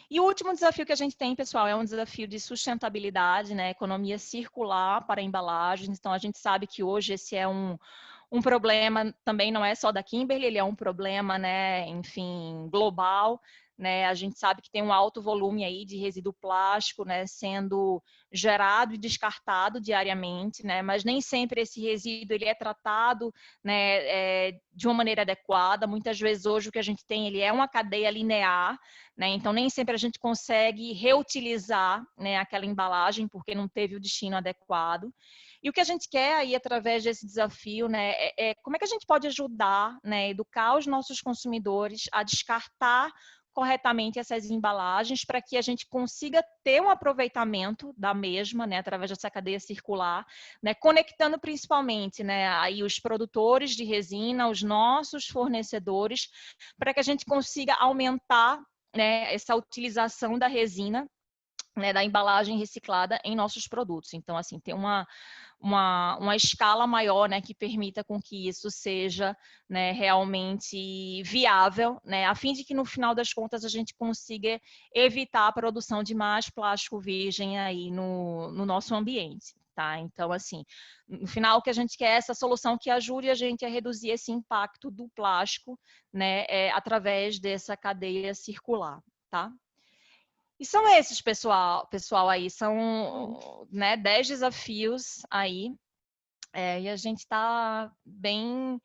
E o último desafio que a gente tem, pessoal, é um desafio de sustentabilidade, né? Economia circular para embalagens. Então, a gente sabe que hoje esse é um problema, também não é só da Kimberly, ele é um problema, né, enfim, global, né? A gente sabe que tem um alto volume aí de resíduo plástico, né, sendo gerado e descartado diariamente, né? Mas nem sempre esse resíduo ele é tratado, né, de uma maneira adequada. Muitas vezes hoje o que a gente tem ele é uma cadeia linear, né? Então nem sempre a gente consegue reutilizar, né, aquela embalagem porque não teve o destino adequado. E o que a gente quer aí, através desse desafio, né, como é que a gente pode ajudar, né, educar os nossos consumidores a descartar corretamente essas embalagens para que a gente consiga ter um aproveitamento da mesma, né, através dessa cadeia circular, né, conectando principalmente, né, aí os produtores de resina, os nossos fornecedores, para que a gente consiga aumentar, né, essa utilização da resina, né, da embalagem reciclada em nossos produtos. Então, assim, ter uma escala maior, né, que permita com que isso seja, né, realmente viável, né, a fim de que no final das contas a gente consiga evitar a produção de mais plástico virgem aí no nosso ambiente, tá? Então, assim, no final o que a gente quer é essa solução que ajude a gente a reduzir esse impacto do plástico, né, através dessa cadeia circular, tá? E são esses, pessoal aí, são, né, 10 desafios aí, e a gente está bem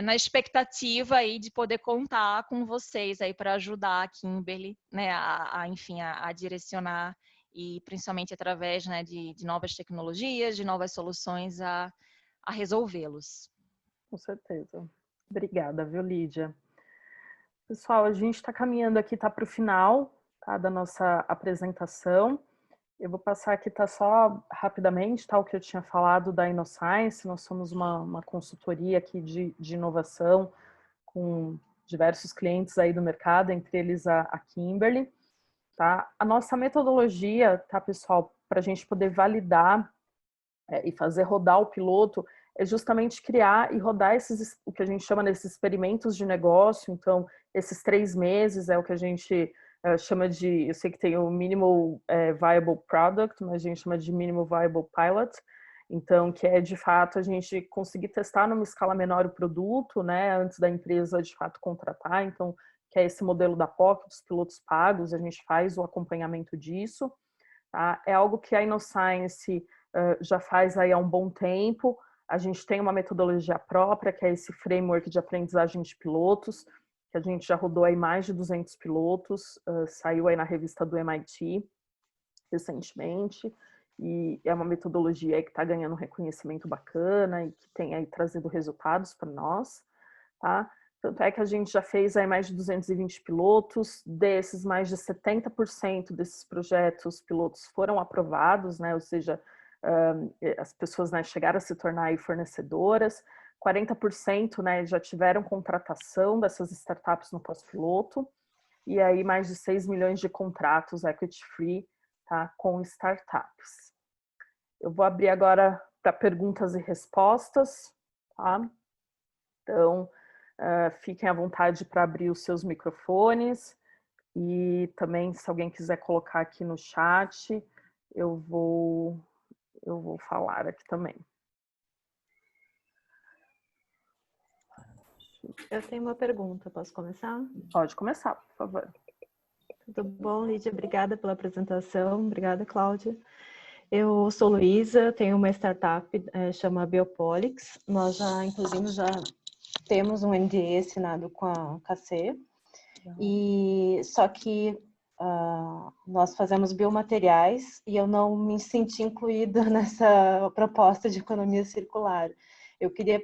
na expectativa aí de poder contar com vocês aí para ajudar a Kimberly, né, enfim, a direcionar e principalmente através, né, de novas tecnologias, de novas soluções a resolvê-los. Com certeza. Obrigada, viu, Lídia? Pessoal, a gente está caminhando aqui, tá para o final, tá, da nossa apresentação. Eu vou passar aqui, tá, só rapidamente, tá, o que eu tinha falado da InnoScience. Nós somos uma consultoria aqui de inovação com diversos clientes aí do mercado, entre eles a Kimberly, tá? A nossa metodologia, tá, pessoal, para a gente poder validar e fazer rodar o piloto é justamente criar e rodar esses, o que a gente chama desses experimentos de negócio. Então, esses 3 meses é o que a gente chama de, eu sei que tem o Minimal Viable Product, mas a gente chama de Minimal Viable Pilot. Então, que é de fato a gente conseguir testar numa escala menor o produto, né, antes da empresa de fato contratar. Então, que é esse modelo da POC, dos pilotos pagos, a gente faz o acompanhamento disso. Tá? É algo que a InnoScience já faz aí há um bom tempo. A gente tem uma metodologia própria, que é esse framework de aprendizagem de pilotos, que a gente já rodou aí mais de 200 pilotos, saiu aí na revista do MIT recentemente, e é uma metodologia aí que está ganhando um reconhecimento bacana e que tem aí trazido resultados para nós, tá? Tanto é que a gente já fez aí mais de 220 pilotos, desses mais de 70% desses projetos pilotos foram aprovados, né? Ou seja, as pessoas, né, chegaram a se tornar aí fornecedoras, 40%, né, já tiveram contratação dessas startups no pós-piloto, e aí mais de 6 milhões de contratos equity free, tá, com startups. Eu vou abrir agora para perguntas e respostas, tá? Então, fiquem à vontade para abrir os seus microfones e também, se alguém quiser colocar aqui no chat, eu vou falar aqui também. Eu tenho uma pergunta, posso começar? Pode começar, por favor. Tudo bom, Lídia? Obrigada pela apresentação. Obrigada, Cláudia. Eu sou Luísa, tenho uma startup, chama Biopolix. Nós já, inclusive, já temos um NDA assinado com a KC. E só que nós fazemos biomateriais e eu não me senti incluída nessa proposta de economia circular. Eu queria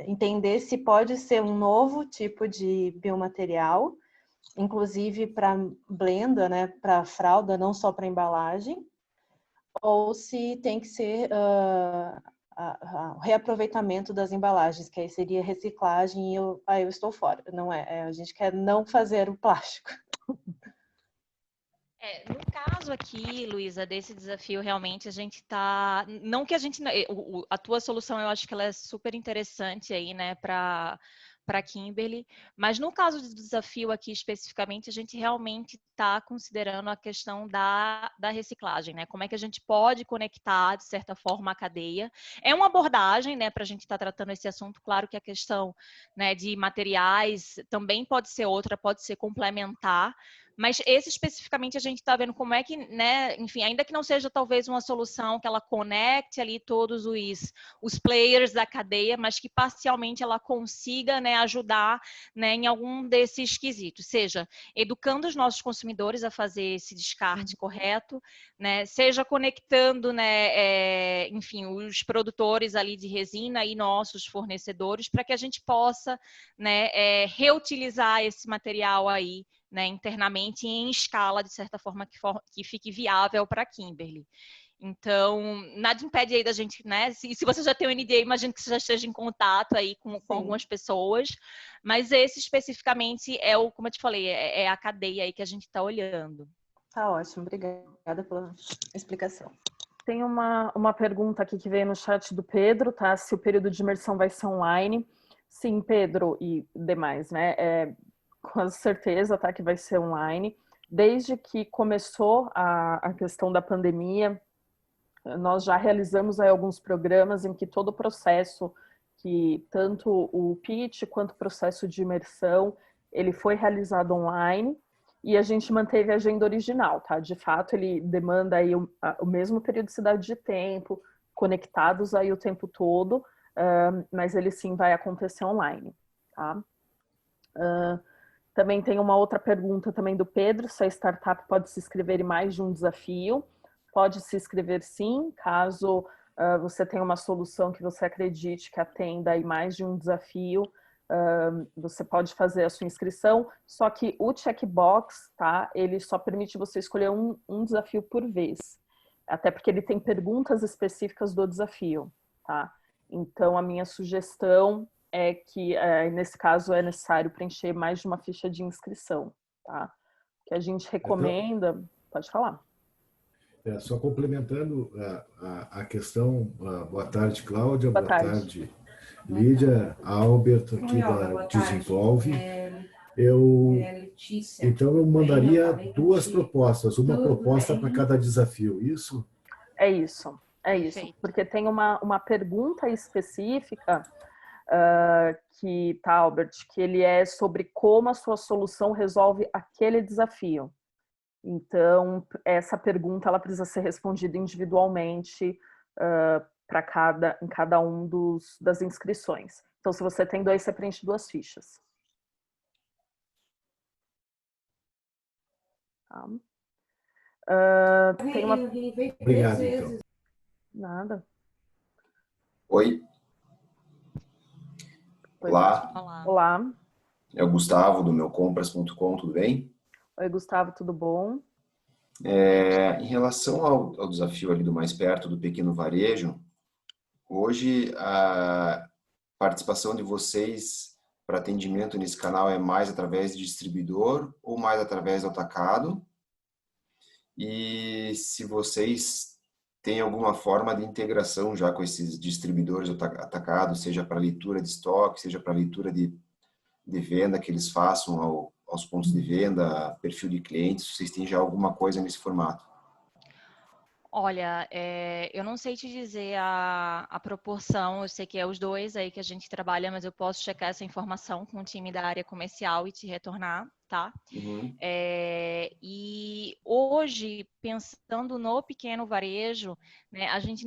entender se pode ser um novo tipo de biomaterial, inclusive para blenda, né, para fralda, não só para embalagem, ou se tem que ser o reaproveitamento das embalagens, que aí seria reciclagem, e aí eu estou fora. Não é, a gente quer não fazer o plástico. No caso aqui, Luísa, desse desafio, realmente a gente tá. Não que a gente. A tua solução eu acho que ela é super interessante aí, né, para Kimberly, mas no caso do desafio aqui especificamente, a gente realmente está considerando a questão da reciclagem, né? Como é que a gente pode conectar, de certa forma, a cadeia. É uma abordagem, né, para a gente estar tratando esse assunto. Claro que a questão, né, de materiais também pode ser outra, pode ser complementar. Mas esse especificamente a gente está vendo como é que, né, enfim, ainda que não seja talvez uma solução que ela conecte ali todos os players da cadeia, mas que parcialmente ela consiga, né, ajudar, né, em algum desses quesitos, seja educando os nossos consumidores a fazer esse descarte correto, né, seja conectando, né, enfim, os produtores ali de resina e nossos fornecedores para que a gente possa, né, reutilizar esse material aí, né, internamente e em escala, de certa forma, que fique viável para a Kimberly. Então, nada impede aí da gente, né? Se você já tem o NDA, imagino que você já esteja em contato aí com algumas pessoas, mas esse especificamente como eu te falei, é a cadeia aí que a gente está olhando. Tá ótimo, obrigada pela explicação. Tem uma pergunta aqui que veio no chat do Pedro, tá? Se o período de imersão vai ser online. Sim, Pedro e demais, né? Com certeza, tá? Que vai ser online. Desde que começou a questão da pandemia, nós já realizamos aí alguns programas em que todo o processo, que tanto o pitch quanto o processo de imersão, ele foi realizado online e a gente manteve a agenda original, tá? De fato, ele demanda aí o mesmo periodicidade de tempo, conectados aí o tempo todo, mas ele sim vai acontecer online, tá? Também tem uma outra pergunta também do Pedro, se a startup pode se inscrever em mais de um desafio. Pode se inscrever sim, caso você tenha uma solução que você acredite que atenda aí mais de um desafio, você pode fazer a sua inscrição, só que o checkbox, tá? Ele só permite você escolher um desafio por vez, até porque ele tem perguntas específicas do desafio, tá? Então, a minha sugestão é que, nesse caso, é necessário preencher mais de uma ficha de inscrição, tá? O que a gente recomenda... Pode falar. Só complementando a questão, boa tarde, Cláudia, boa tarde, Lídia, Albert, aqui da Desenvolve. Então, eu mandaria duas propostas, uma proposta para cada desafio, isso? É isso, porque tem uma pergunta específica que, tá, Albert, que ele é sobre como a sua solução resolve aquele desafio. Então, essa pergunta ela precisa ser respondida individualmente em cada um das inscrições. Então, se você tem 2, você preenche 2 fichas. Tá? Tem uma... Obrigado, então. Nada. Oi. Olá. Olá. É o Gustavo, do meucompras.com, tudo bem? Oi, Gustavo, tudo bom? Em relação ao desafio ali do mais perto, do pequeno varejo, hoje a participação de vocês para atendimento nesse canal é mais através de distribuidor ou mais através do atacado? E se vocês têm alguma forma de integração já com esses distribuidores atacados, seja para leitura de estoque, seja para leitura de venda que eles façam aos pontos de venda, perfil de clientes, vocês têm já alguma coisa nesse formato? Olha, eu não sei te dizer a proporção, eu sei que é os 2 aí que a gente trabalha, mas eu posso checar essa informação com o time da área comercial e te retornar, tá? Uhum. E hoje, pensando no pequeno varejo, né, a gente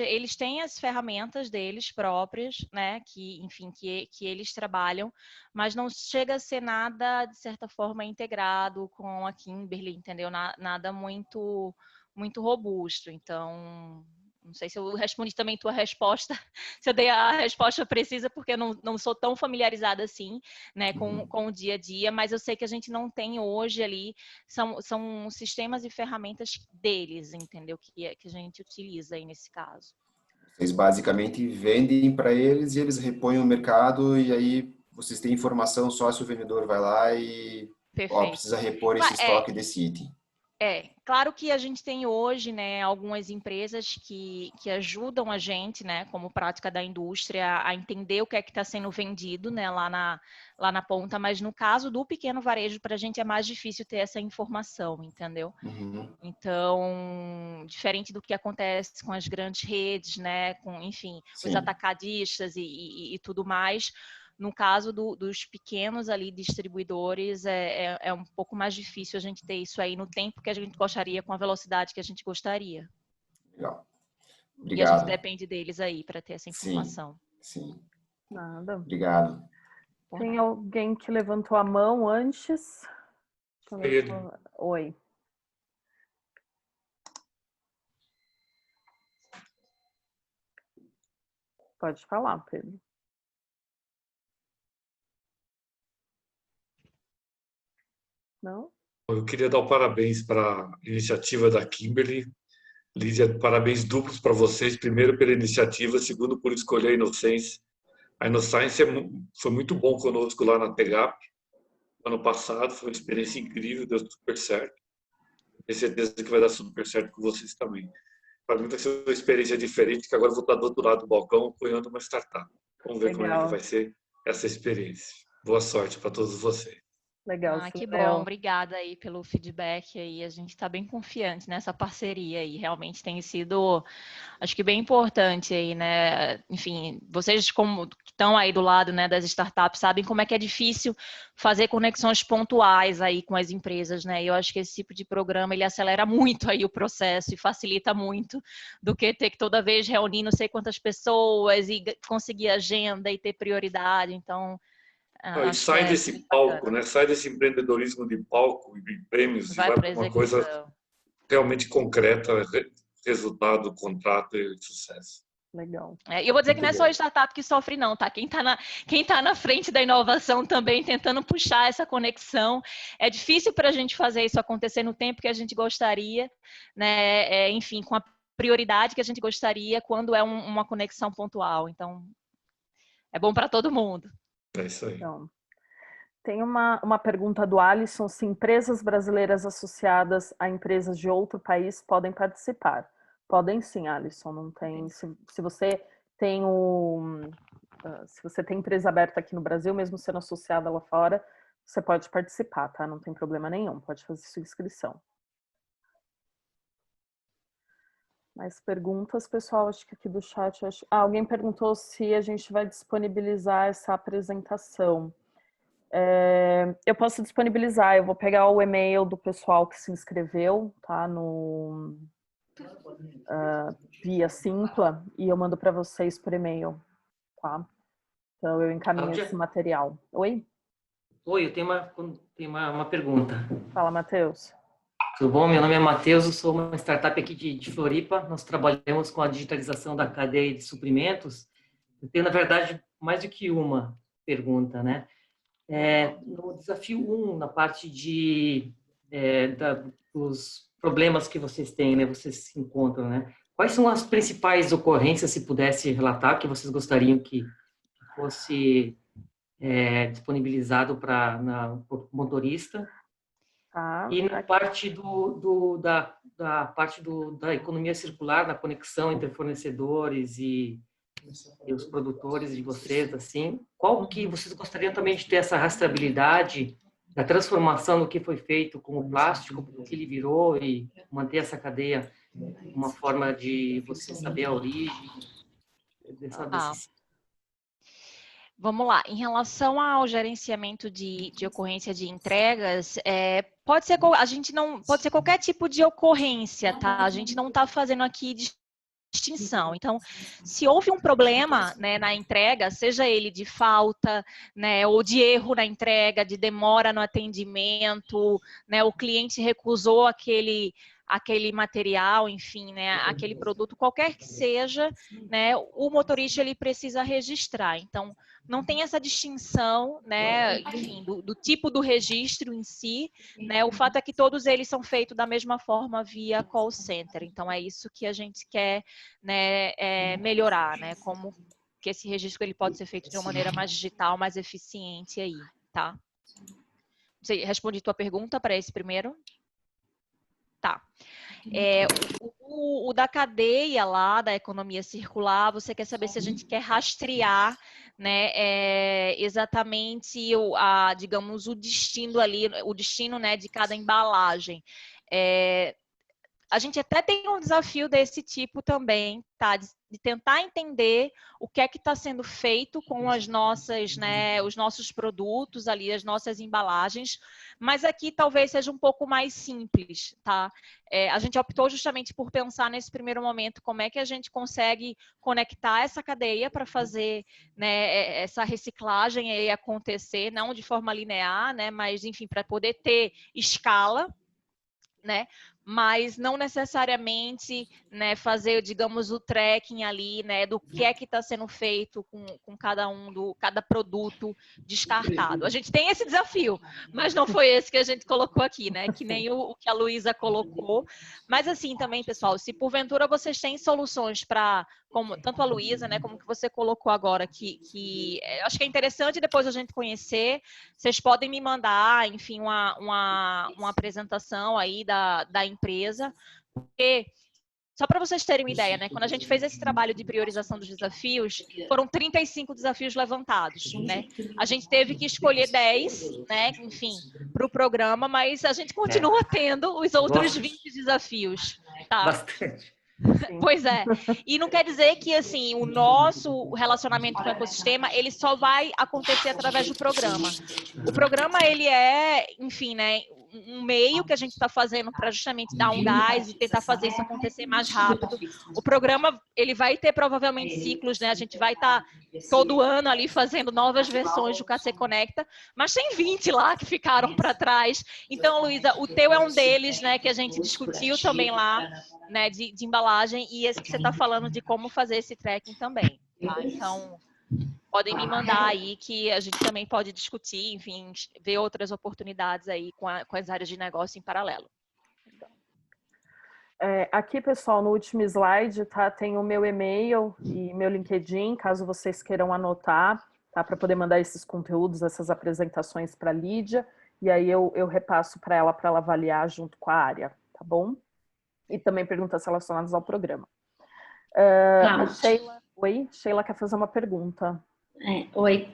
eles têm as ferramentas deles próprias, né, que, enfim, que eles trabalham, mas não chega a ser nada, de certa forma, integrado com a Kimberly, entendeu? Nada muito robusto. Então, não sei se eu respondi também tua resposta, se eu dei a resposta precisa, porque eu não sou tão familiarizada assim, né, com o dia a dia, mas eu sei que a gente não tem hoje ali, são sistemas e ferramentas deles, entendeu? Que a gente utiliza aí nesse caso. Vocês basicamente vendem para eles e eles repõem no mercado e aí vocês têm informação só se o vendedor vai lá e Perfeito. precisa repor esse estoque desse item. Claro que a gente tem hoje, né, algumas empresas que ajudam a gente, né, como prática da indústria, a entender o que é que está sendo vendido, né, lá na ponta, mas no caso do pequeno varejo, para a gente é mais difícil ter essa informação, entendeu? Então, diferente do que acontece com as grandes redes, né, com, enfim, os atacadistas e tudo mais. No caso dos pequenos ali distribuidores, é um pouco mais difícil a gente ter isso aí no tempo que a gente gostaria, com a velocidade que a gente gostaria. Legal. Obrigado. E a gente depende deles aí para ter essa informação. Sim. Nada. Obrigado. Tem alguém que levantou a mão antes? Oi. Pode falar, Pedro. Não? Eu queria dar parabéns para a iniciativa da Kimberly. Lídia, parabéns duplos para vocês. Primeiro, pela iniciativa. Segundo, por escolher a Innocence. A Innocence foi muito bom conosco lá na TEGAP. Ano passado, foi uma experiência incrível, deu super certo. Tenho certeza que vai dar super certo com vocês também. Para mim vai ser uma experiência diferente, que agora eu vou estar do outro lado do balcão apoiando uma startup. Vamos ver como é que vai ser essa experiência. Boa sorte para todos vocês. Legal. Que bom, obrigada aí pelo feedback aí, a gente está bem confiante nessa parceria aí, realmente tem sido, acho que bem importante aí, né, enfim, vocês como estão aí do lado, né, das startups, sabem como é que é difícil fazer conexões pontuais aí com as empresas, né, e eu acho que esse tipo de programa, ele acelera muito aí o processo e facilita muito do que ter que toda vez reunir não sei quantas pessoas e conseguir agenda e ter prioridade, então... E sai desse palco, né? Sai desse empreendedorismo de palco e de prêmios e vai para uma coisa realmente concreta, resultado, contrato e sucesso. Legal. E eu vou dizer que não é só a startup que sofre não, tá? Quem tá na frente da inovação também tentando puxar essa conexão. É difícil para a gente fazer isso acontecer no tempo que a gente gostaria, né? Enfim, com a prioridade que a gente gostaria quando é uma conexão pontual. Então, é bom para todo mundo. É isso aí. Então, tem uma pergunta do Alisson, se empresas brasileiras associadas a empresas de outro país podem participar. Podem sim, Alisson, não tem... Se você tem empresa aberta aqui no Brasil, mesmo sendo associada lá fora, você pode participar, tá? Não tem problema nenhum, pode fazer sua inscrição. Mais perguntas, pessoal? Acho que aqui do chat... alguém perguntou se a gente vai disponibilizar essa apresentação. Eu posso disponibilizar, eu vou pegar o e-mail do pessoal que se inscreveu, tá? Via Simpla, e eu mando para vocês por e-mail, tá? Então eu encaminho esse material. Oi? Oi, eu tenho uma pergunta. Fala, Matheus. Tudo bom? Meu nome é Matheus, eu sou uma startup aqui de Floripa. Nós trabalhamos com a digitalização da cadeia de suprimentos. Eu tenho, na verdade, mais do que uma pergunta, né? No desafio 1, na parte dos problemas que vocês têm, né? Vocês se encontram, né? Quais são as principais ocorrências, se pudesse relatar, que vocês gostariam que fosse disponibilizado para o motorista? E na parte da economia circular, na conexão entre fornecedores e os produtores de vocês, assim, qual que vocês gostariam também de ter essa rastreabilidade da transformação do que foi feito com o plástico, do que ele virou, e manter essa cadeia, uma forma de você saber a origem desse... Vamos lá, em relação ao gerenciamento de ocorrência de entregas, pode ser qualquer tipo de ocorrência, tá? A gente não está fazendo aqui distinção. Então, se houve um problema, né, na entrega, seja ele de falta, né, ou de erro na entrega, de demora no atendimento, né, o cliente recusou aquele material, enfim, né, aquele produto, qualquer que seja, né, o motorista ele precisa registrar. Então, não tem essa distinção, né, enfim, do tipo do registro em si, né, o fato é que todos eles são feitos da mesma forma via call center. Então, é isso que a gente quer, né, melhorar, né, como que esse registro ele pode ser feito de uma maneira mais digital, mais eficiente aí, tá? Você respondi tua pergunta para esse primeiro? Tá. O da cadeia lá, da economia circular, você quer saber se a gente quer rastrear, né, exatamente digamos, o destino ali, o destino, né, de cada embalagem. A gente até tem um desafio desse tipo também, tá? De tentar entender o que é que está sendo feito com as nossas, né, os nossos produtos ali, as nossas embalagens, mas aqui talvez seja um pouco mais simples, tá? A gente optou justamente por pensar nesse primeiro momento como é que a gente consegue conectar essa cadeia para fazer, né, essa reciclagem aí acontecer, não de forma linear, né, mas enfim, para poder ter escala, né? Mas não necessariamente, né, fazer, digamos, o tracking ali, né, do que é que está sendo feito com cada produto descartado. A gente tem esse desafio, mas não foi esse que a gente colocou aqui, né, que nem o que a Luísa colocou. Mas assim também, pessoal, se porventura vocês têm soluções para, como tanto a Luísa, né, como que você colocou agora, que acho que é interessante depois a gente conhecer, vocês podem me mandar, enfim, uma apresentação aí da empresa, porque, só para vocês terem uma ideia, né? Quando a gente fez esse trabalho de priorização dos desafios, foram 35 desafios levantados, né? A gente teve que escolher 10, né? Enfim, para o programa, mas a gente continua tendo os outros 20 desafios, tá? Bastante. Pois é. E não quer dizer que, assim, o nosso relacionamento com o ecossistema, ele só vai acontecer através do programa. O programa, ele enfim, né, um meio que a gente está fazendo para justamente dar um gás e tentar fazer isso acontecer mais rápido. O programa, ele vai ter provavelmente ciclos, né? A gente vai estar todo ano ali fazendo novas versões do KC Conecta, mas tem 20 lá que ficaram para trás. Então, Luísa, o teu é um deles, né, que a gente discutiu também lá, né, de embalagem, e esse que você está falando de como fazer esse tracking também, tá? Então, podem me mandar aí que a gente também pode discutir, enfim, ver outras oportunidades aí com as áreas de negócio em paralelo. Aqui, pessoal, no último slide, tá, tem o meu e-mail e meu LinkedIn, caso vocês queiram anotar, tá, para poder mandar esses conteúdos, essas apresentações para a Lídia, e aí eu repasso para ela avaliar junto com a área, tá bom? E também perguntas relacionadas ao programa. A Sheila, Sheila quer fazer uma pergunta. Oi.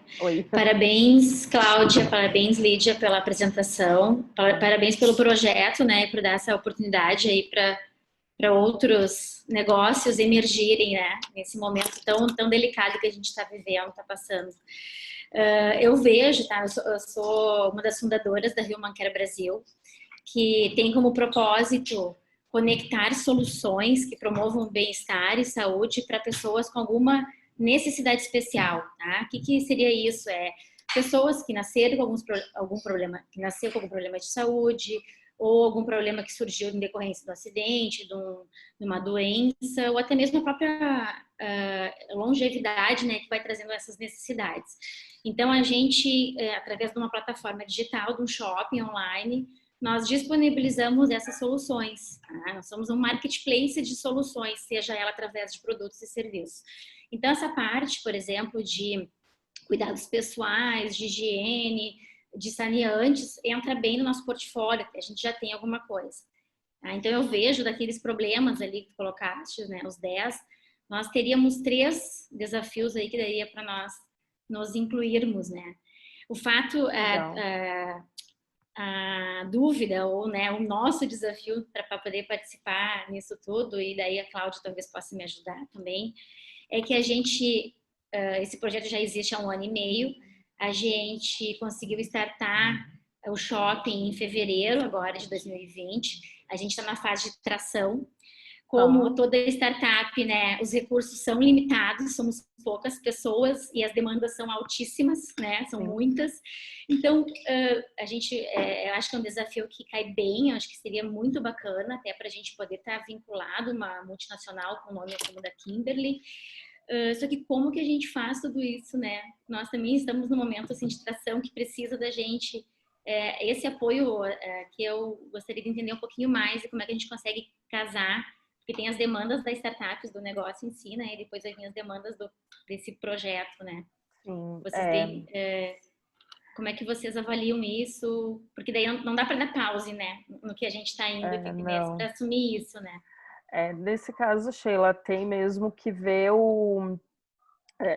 Parabéns, Cláudia, parabéns, Lídia, pela apresentação, parabéns pelo projeto, né, por dar essa oportunidade aí para outros negócios emergirem, né, nesse momento tão delicado que a gente está vivendo, está passando. Eu vejo, tá, eu sou uma das fundadoras da Human Care Brasil, que tem como propósito conectar soluções que promovam bem-estar e saúde para pessoas com alguma necessidade especial, tá? O que seria isso? Pessoas que nasceram com algum problema de saúde, ou algum problema que surgiu em decorrência do acidente, de uma doença, ou até mesmo a própria longevidade, né, que vai trazendo essas necessidades. Então, a gente, através de uma plataforma digital, de um shopping online, nós disponibilizamos essas soluções. Tá? Nós somos um marketplace de soluções, seja ela através de produtos e serviços. Então, essa parte, por exemplo, de cuidados pessoais, de higiene, de saneantes, entra bem no nosso portfólio, a gente já tem alguma coisa. Tá? Então, eu vejo daqueles problemas ali que tu colocaste, né, os 10, nós teríamos 3 desafios aí que daria para nós nos incluirmos, né? O fato, a dúvida, ou né, o nosso desafio para poder participar nisso tudo, e daí a Cláudia talvez possa me ajudar também, é que a gente, esse projeto já existe há 1 ano e meio, a gente conseguiu startar o shopping em fevereiro agora de 2020, a gente está na fase de tração, como toda startup, né, os recursos são limitados, somos poucas pessoas e as demandas são altíssimas, né, são muitas. Então, eu acho que é um desafio que cai bem, eu acho que seria muito bacana até para a gente poder estar vinculado uma multinacional com o nome como da Kimberly. Só que como que a gente faz tudo isso, né? Nós também estamos num momento assim, de tração que precisa da gente. Esse apoio que eu gostaria de entender um pouquinho mais e como é que a gente consegue casar, porque tem as demandas das startups, do negócio em si, né? E depois vem as demandas desse projeto, né? Sim. Vocês como é que vocês avaliam isso? Porque daí não dá para dar pause, né? No que a gente está indo e mesmo para assumir isso, né? Nesse caso, Sheila, tem mesmo que ver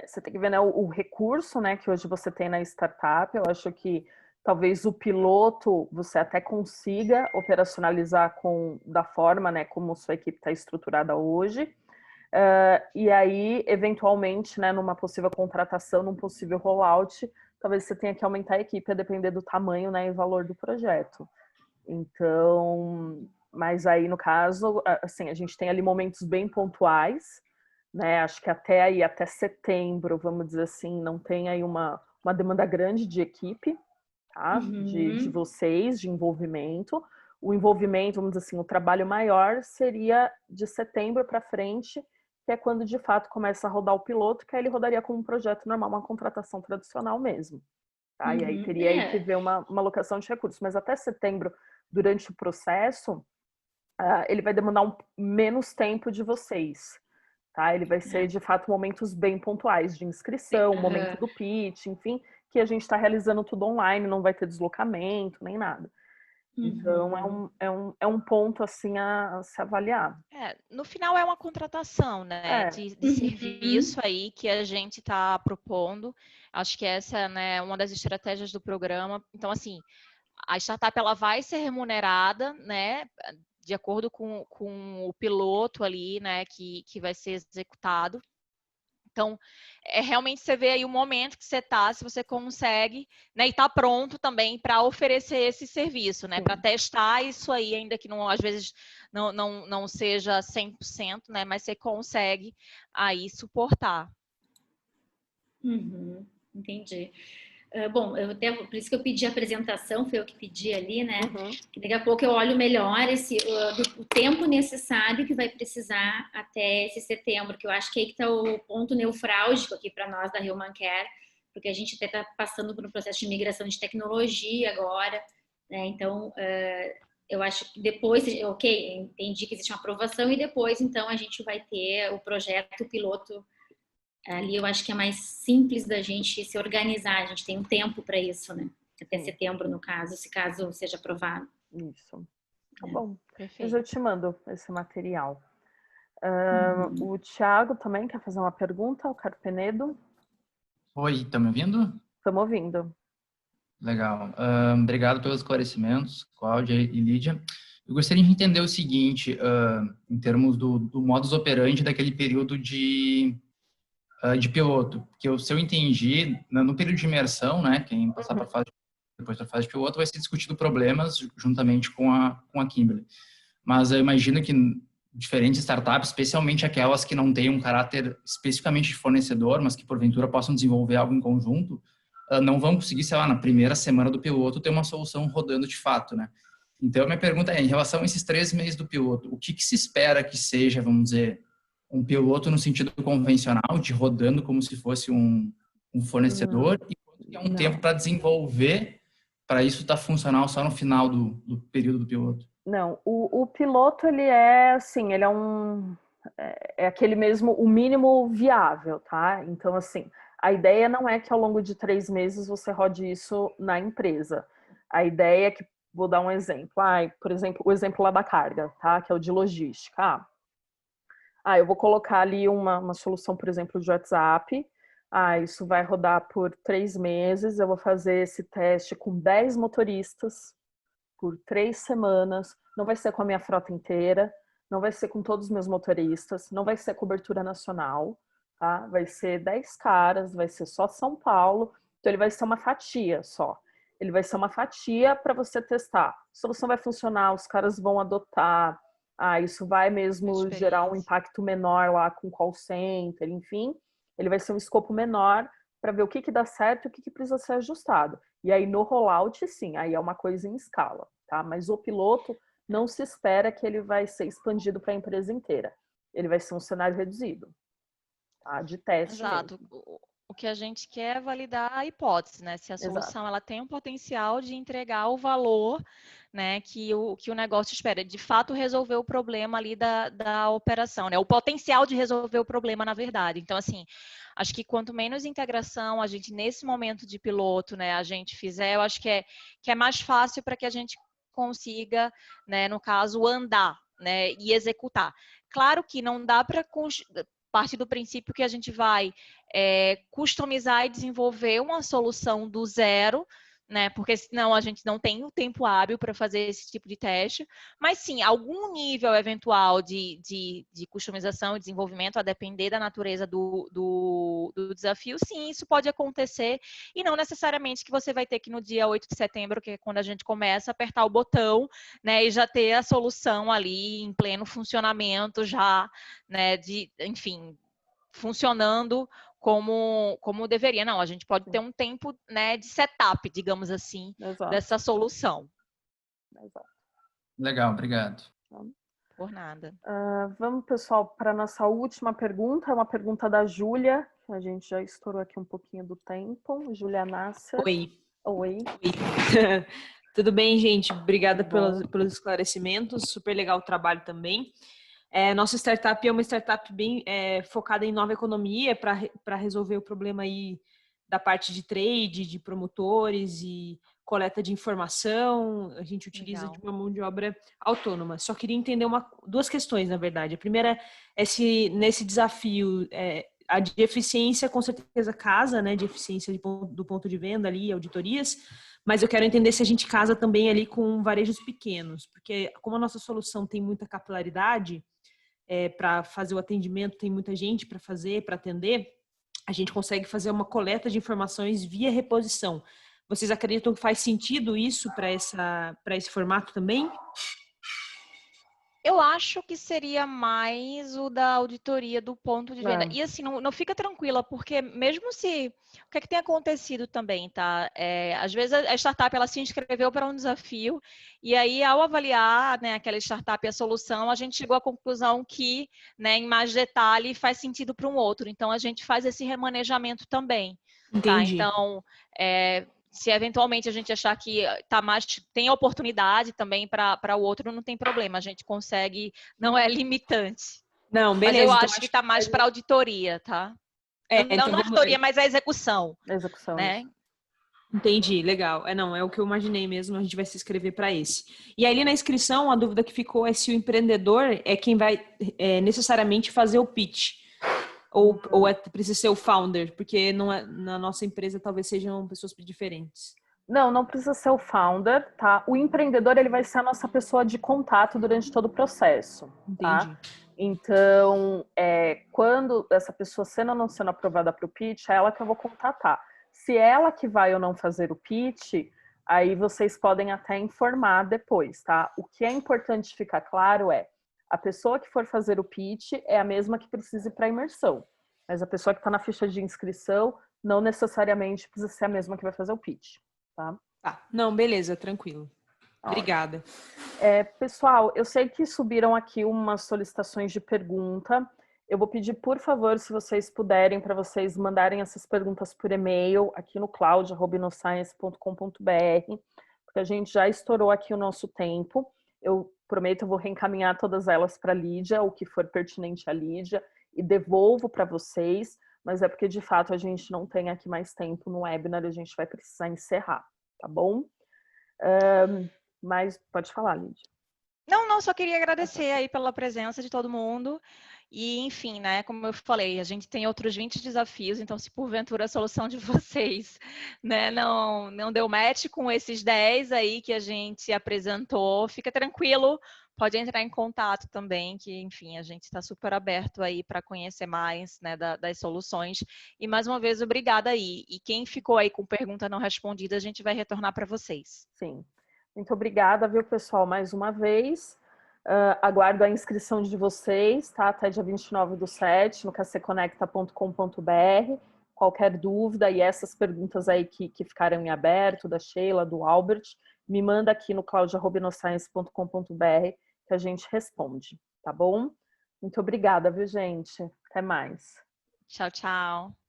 você tem que ver, né, o recurso, né, que hoje você tem na startup. Eu acho que talvez o piloto você até consiga operacionalizar da forma, né, como sua equipe está estruturada hoje. E aí, eventualmente, né, numa possível contratação, num possível rollout, talvez você tenha que aumentar a equipe a depender do tamanho, né, e valor do projeto. Então, mas aí no caso, assim, a gente tem ali momentos bem pontuais, né? Acho que até setembro, vamos dizer assim, não tem aí uma demanda grande de equipe, tá? De vocês, de envolvimento. O envolvimento, vamos dizer assim, o trabalho maior seria de setembro para frente, que é quando de fato começa a rodar o piloto, que aí ele rodaria como um projeto normal, uma contratação tradicional mesmo. Tá? E aí teria aí que ver uma alocação de recursos. Mas até setembro, durante o processo, ele vai demandar menos tempo de vocês. Tá? Ele vai ser, de fato, momentos bem pontuais de inscrição, momento do pitch, enfim, que a gente está realizando tudo online, não vai ter deslocamento, nem nada. Então, é um ponto, assim, a se avaliar. No final é uma contratação, né, de serviço aí que a gente está propondo. Acho que essa, né, uma das estratégias do programa. Então, assim, a startup ela vai ser remunerada, né, de acordo com o piloto ali, né, que vai ser executado. Então, realmente você vê aí o momento que você está, se você consegue, né, e está pronto também para oferecer esse serviço, né, para testar isso aí, ainda que não, às vezes não seja 100%, né, mas você consegue aí suportar. Entendi. Bom, por isso que eu pedi a apresentação, foi eu que pedi ali, né? Que daqui a pouco eu olho melhor o tempo necessário que vai precisar até esse setembro, que eu acho que aí que está o ponto nevrálgico aqui para nós da Human Care, porque a gente até está passando por um processo de migração de tecnologia agora, né? Então, eu acho que depois, entendi que existe uma aprovação e depois, então, a gente vai ter o projeto, o piloto. Ali eu acho que é mais simples da gente se organizar, a gente tem um tempo para isso, né? Até setembro, no caso, se caso seja aprovado. Isso. Tá bom. Perfeito. Mas eu te mando esse material. O Thiago também quer fazer uma pergunta, o Carpenedo. Oi, estão me ouvindo? Estamos ouvindo. Legal. Obrigado pelos esclarecimentos, Cláudia e Lídia. Eu gostaria de entender o seguinte, em termos do modus operandi daquele período de piloto, porque se eu entendi, no período de imersão, né, quem passar para a fase, depois da fase de piloto, vai ser discutido problemas juntamente com a Kimberly. Mas eu imagino que diferentes startups, especialmente aquelas que não têm um caráter especificamente de fornecedor, mas que porventura possam desenvolver algo em conjunto, não vão conseguir, sei lá, na primeira semana do piloto ter uma solução rodando de fato, né? Então, minha pergunta é, em relação a esses 3 meses do piloto, o que se espera que seja, vamos dizer, um piloto no sentido convencional, de rodando como se fosse um fornecedor, e quanto que é um tempo para desenvolver, para isso estar funcional só no final do período do piloto? Não, o piloto, ele é assim, ele é aquele mesmo, o mínimo viável, tá? Então, assim, a ideia não é que ao longo de 3 meses você rode isso na empresa. A ideia é que, vou dar um exemplo, por exemplo, o exemplo lá da carga, tá? Que é o de logística. Eu vou colocar ali uma solução, por exemplo, de WhatsApp. Isso vai rodar por 3 meses. Eu vou fazer esse teste com 10 motoristas por 3 semanas. Não vai ser com a minha frota inteira, não vai ser com todos os meus motoristas, não vai ser cobertura nacional, tá? Vai ser 10 caras, vai ser só São Paulo. Então, ele vai ser uma fatia só. Ele vai ser uma fatia para você testar. A solução vai funcionar, os caras vão adotar, isso vai mesmo gerar um impacto menor lá com call center, enfim, ele vai ser um escopo menor para ver o que dá certo e o que precisa ser ajustado. E aí no rollout, sim, aí é uma coisa em escala, tá? Mas o piloto não se espera que ele vai ser expandido para a empresa inteira. Ele vai ser um cenário reduzido, tá? De teste. Exato. Mesmo. O que a gente quer é validar a hipótese, né? Se a solução ela tem um potencial de entregar o valor, né, que o negócio espera, de fato resolver o problema ali da operação, né? O potencial de resolver o problema, na verdade. Então, assim, acho que quanto menos integração a gente, nesse momento de piloto, né, a gente fizer, eu acho que é mais fácil para que a gente consiga, né, no caso, andar, né, e executar. Claro que não dá para partir do princípio que a gente vai customizar e desenvolver uma solução do zero, né? Porque senão a gente não tem o tempo hábil para fazer esse tipo de teste. Mas sim, algum nível eventual de customização e desenvolvimento, a depender da natureza do desafio, sim, isso pode acontecer. E não necessariamente que você vai ter que no dia 8 de setembro, que é quando a gente começa, apertar o botão, né? E já ter a solução ali em pleno funcionamento, já, né? Enfim, funcionando como deveria. Não, a gente pode ter um tempo, né, de setup, digamos assim, dessa solução. Exato. Legal, obrigado. Por nada. Vamos, pessoal, para a nossa última pergunta. É uma pergunta da Júlia. A gente já estourou aqui um pouquinho do tempo. Júlia Nasser. Oi. Oi. Tudo bem, gente? Obrigada pelos esclarecimentos. Super legal o trabalho também. Nossa startup é uma startup bem focada em nova economia para resolver o problema aí da parte de trade, de promotores e coleta de informação. A gente utiliza de uma mão de obra autônoma. Só queria entender duas questões, na verdade. A primeira é se nesse desafio a de eficiência com certeza casa, né, de eficiência do ponto de venda ali, auditorias, mas eu quero entender se a gente casa também ali com varejos pequenos, porque como a nossa solução tem muita capilaridade, para fazer o atendimento, tem muita gente para fazer, para atender, a gente consegue fazer uma coleta de informações via reposição. Vocês acreditam que faz sentido isso para esse formato também? Eu acho que seria mais o da auditoria do ponto de venda. E assim, não fica tranquila, porque mesmo se... O que é que tem acontecido também, tá? Às vezes a startup ela se inscreveu para um desafio e aí ao avaliar, né, aquela startup e a solução, a gente chegou à conclusão que, né, em mais detalhe faz sentido para um outro. Então a gente faz esse remanejamento também. Entendi. Tá? Então, se eventualmente a gente achar que tem oportunidade também para o outro, não tem problema, a gente consegue, não é limitante. Não, beleza. Mas eu acho que está mais para auditoria, tá? Não a auditoria, mas a execução. Execução. Né? Entendi, legal. É o que eu imaginei mesmo, a gente vai se inscrever para esse. E ali na inscrição, a dúvida que ficou é se o empreendedor é quem vai necessariamente fazer o pitch. Ou precisa ser o founder, porque na nossa empresa talvez sejam pessoas diferentes. Não precisa ser o founder, tá? O empreendedor, ele vai ser a nossa pessoa de contato durante todo o processo, tá? Entendi. Então, quando essa pessoa sendo ou não sendo aprovada para o pitch, é ela que eu vou contatar. Se é ela que vai ou não fazer o pitch, aí vocês podem até informar depois, tá? O que é importante ficar claro a pessoa que for fazer o pitch é a mesma que precisa ir para a imersão. Mas a pessoa que está na ficha de inscrição não necessariamente precisa ser a mesma que vai fazer o pitch. Tá? Não, beleza, tranquilo. Obrigada. Pessoal, eu sei que subiram aqui umas solicitações de pergunta. Eu vou pedir, por favor, se vocês puderem, para vocês mandarem essas perguntas por e-mail aqui no cloud@innoscience.com.br, porque a gente já estourou aqui o nosso tempo. Eu prometo, eu vou reencaminhar todas elas para a Lídia, o que for pertinente à Lídia, e devolvo para vocês, mas é porque, de fato, a gente não tem aqui mais tempo no webinar, a gente vai precisar encerrar, tá bom? Mas pode falar, Lídia. Não, só queria agradecer aí pela presença de todo mundo. E, enfim, né, como eu falei, a gente tem outros 20 desafios, então se porventura a solução de vocês, né, não deu match com esses 10 aí que a gente apresentou, fica tranquilo, pode entrar em contato também, que, enfim, a gente está super aberto aí para conhecer mais, né, das soluções. E, mais uma vez, obrigada aí. E quem ficou aí com pergunta não respondida, a gente vai retornar para vocês. Sim. Muito obrigada, viu, pessoal, mais uma vez. Aguardo a inscrição de vocês, tá? Até dia 29/7 no kcconecta.com.br. Qualquer dúvida e essas perguntas aí que ficaram em aberto, da Sheila, do Albert, me manda aqui no claudia@inoscience.com.br que a gente responde, tá bom? Muito obrigada, viu, gente? Até mais. Tchau, tchau.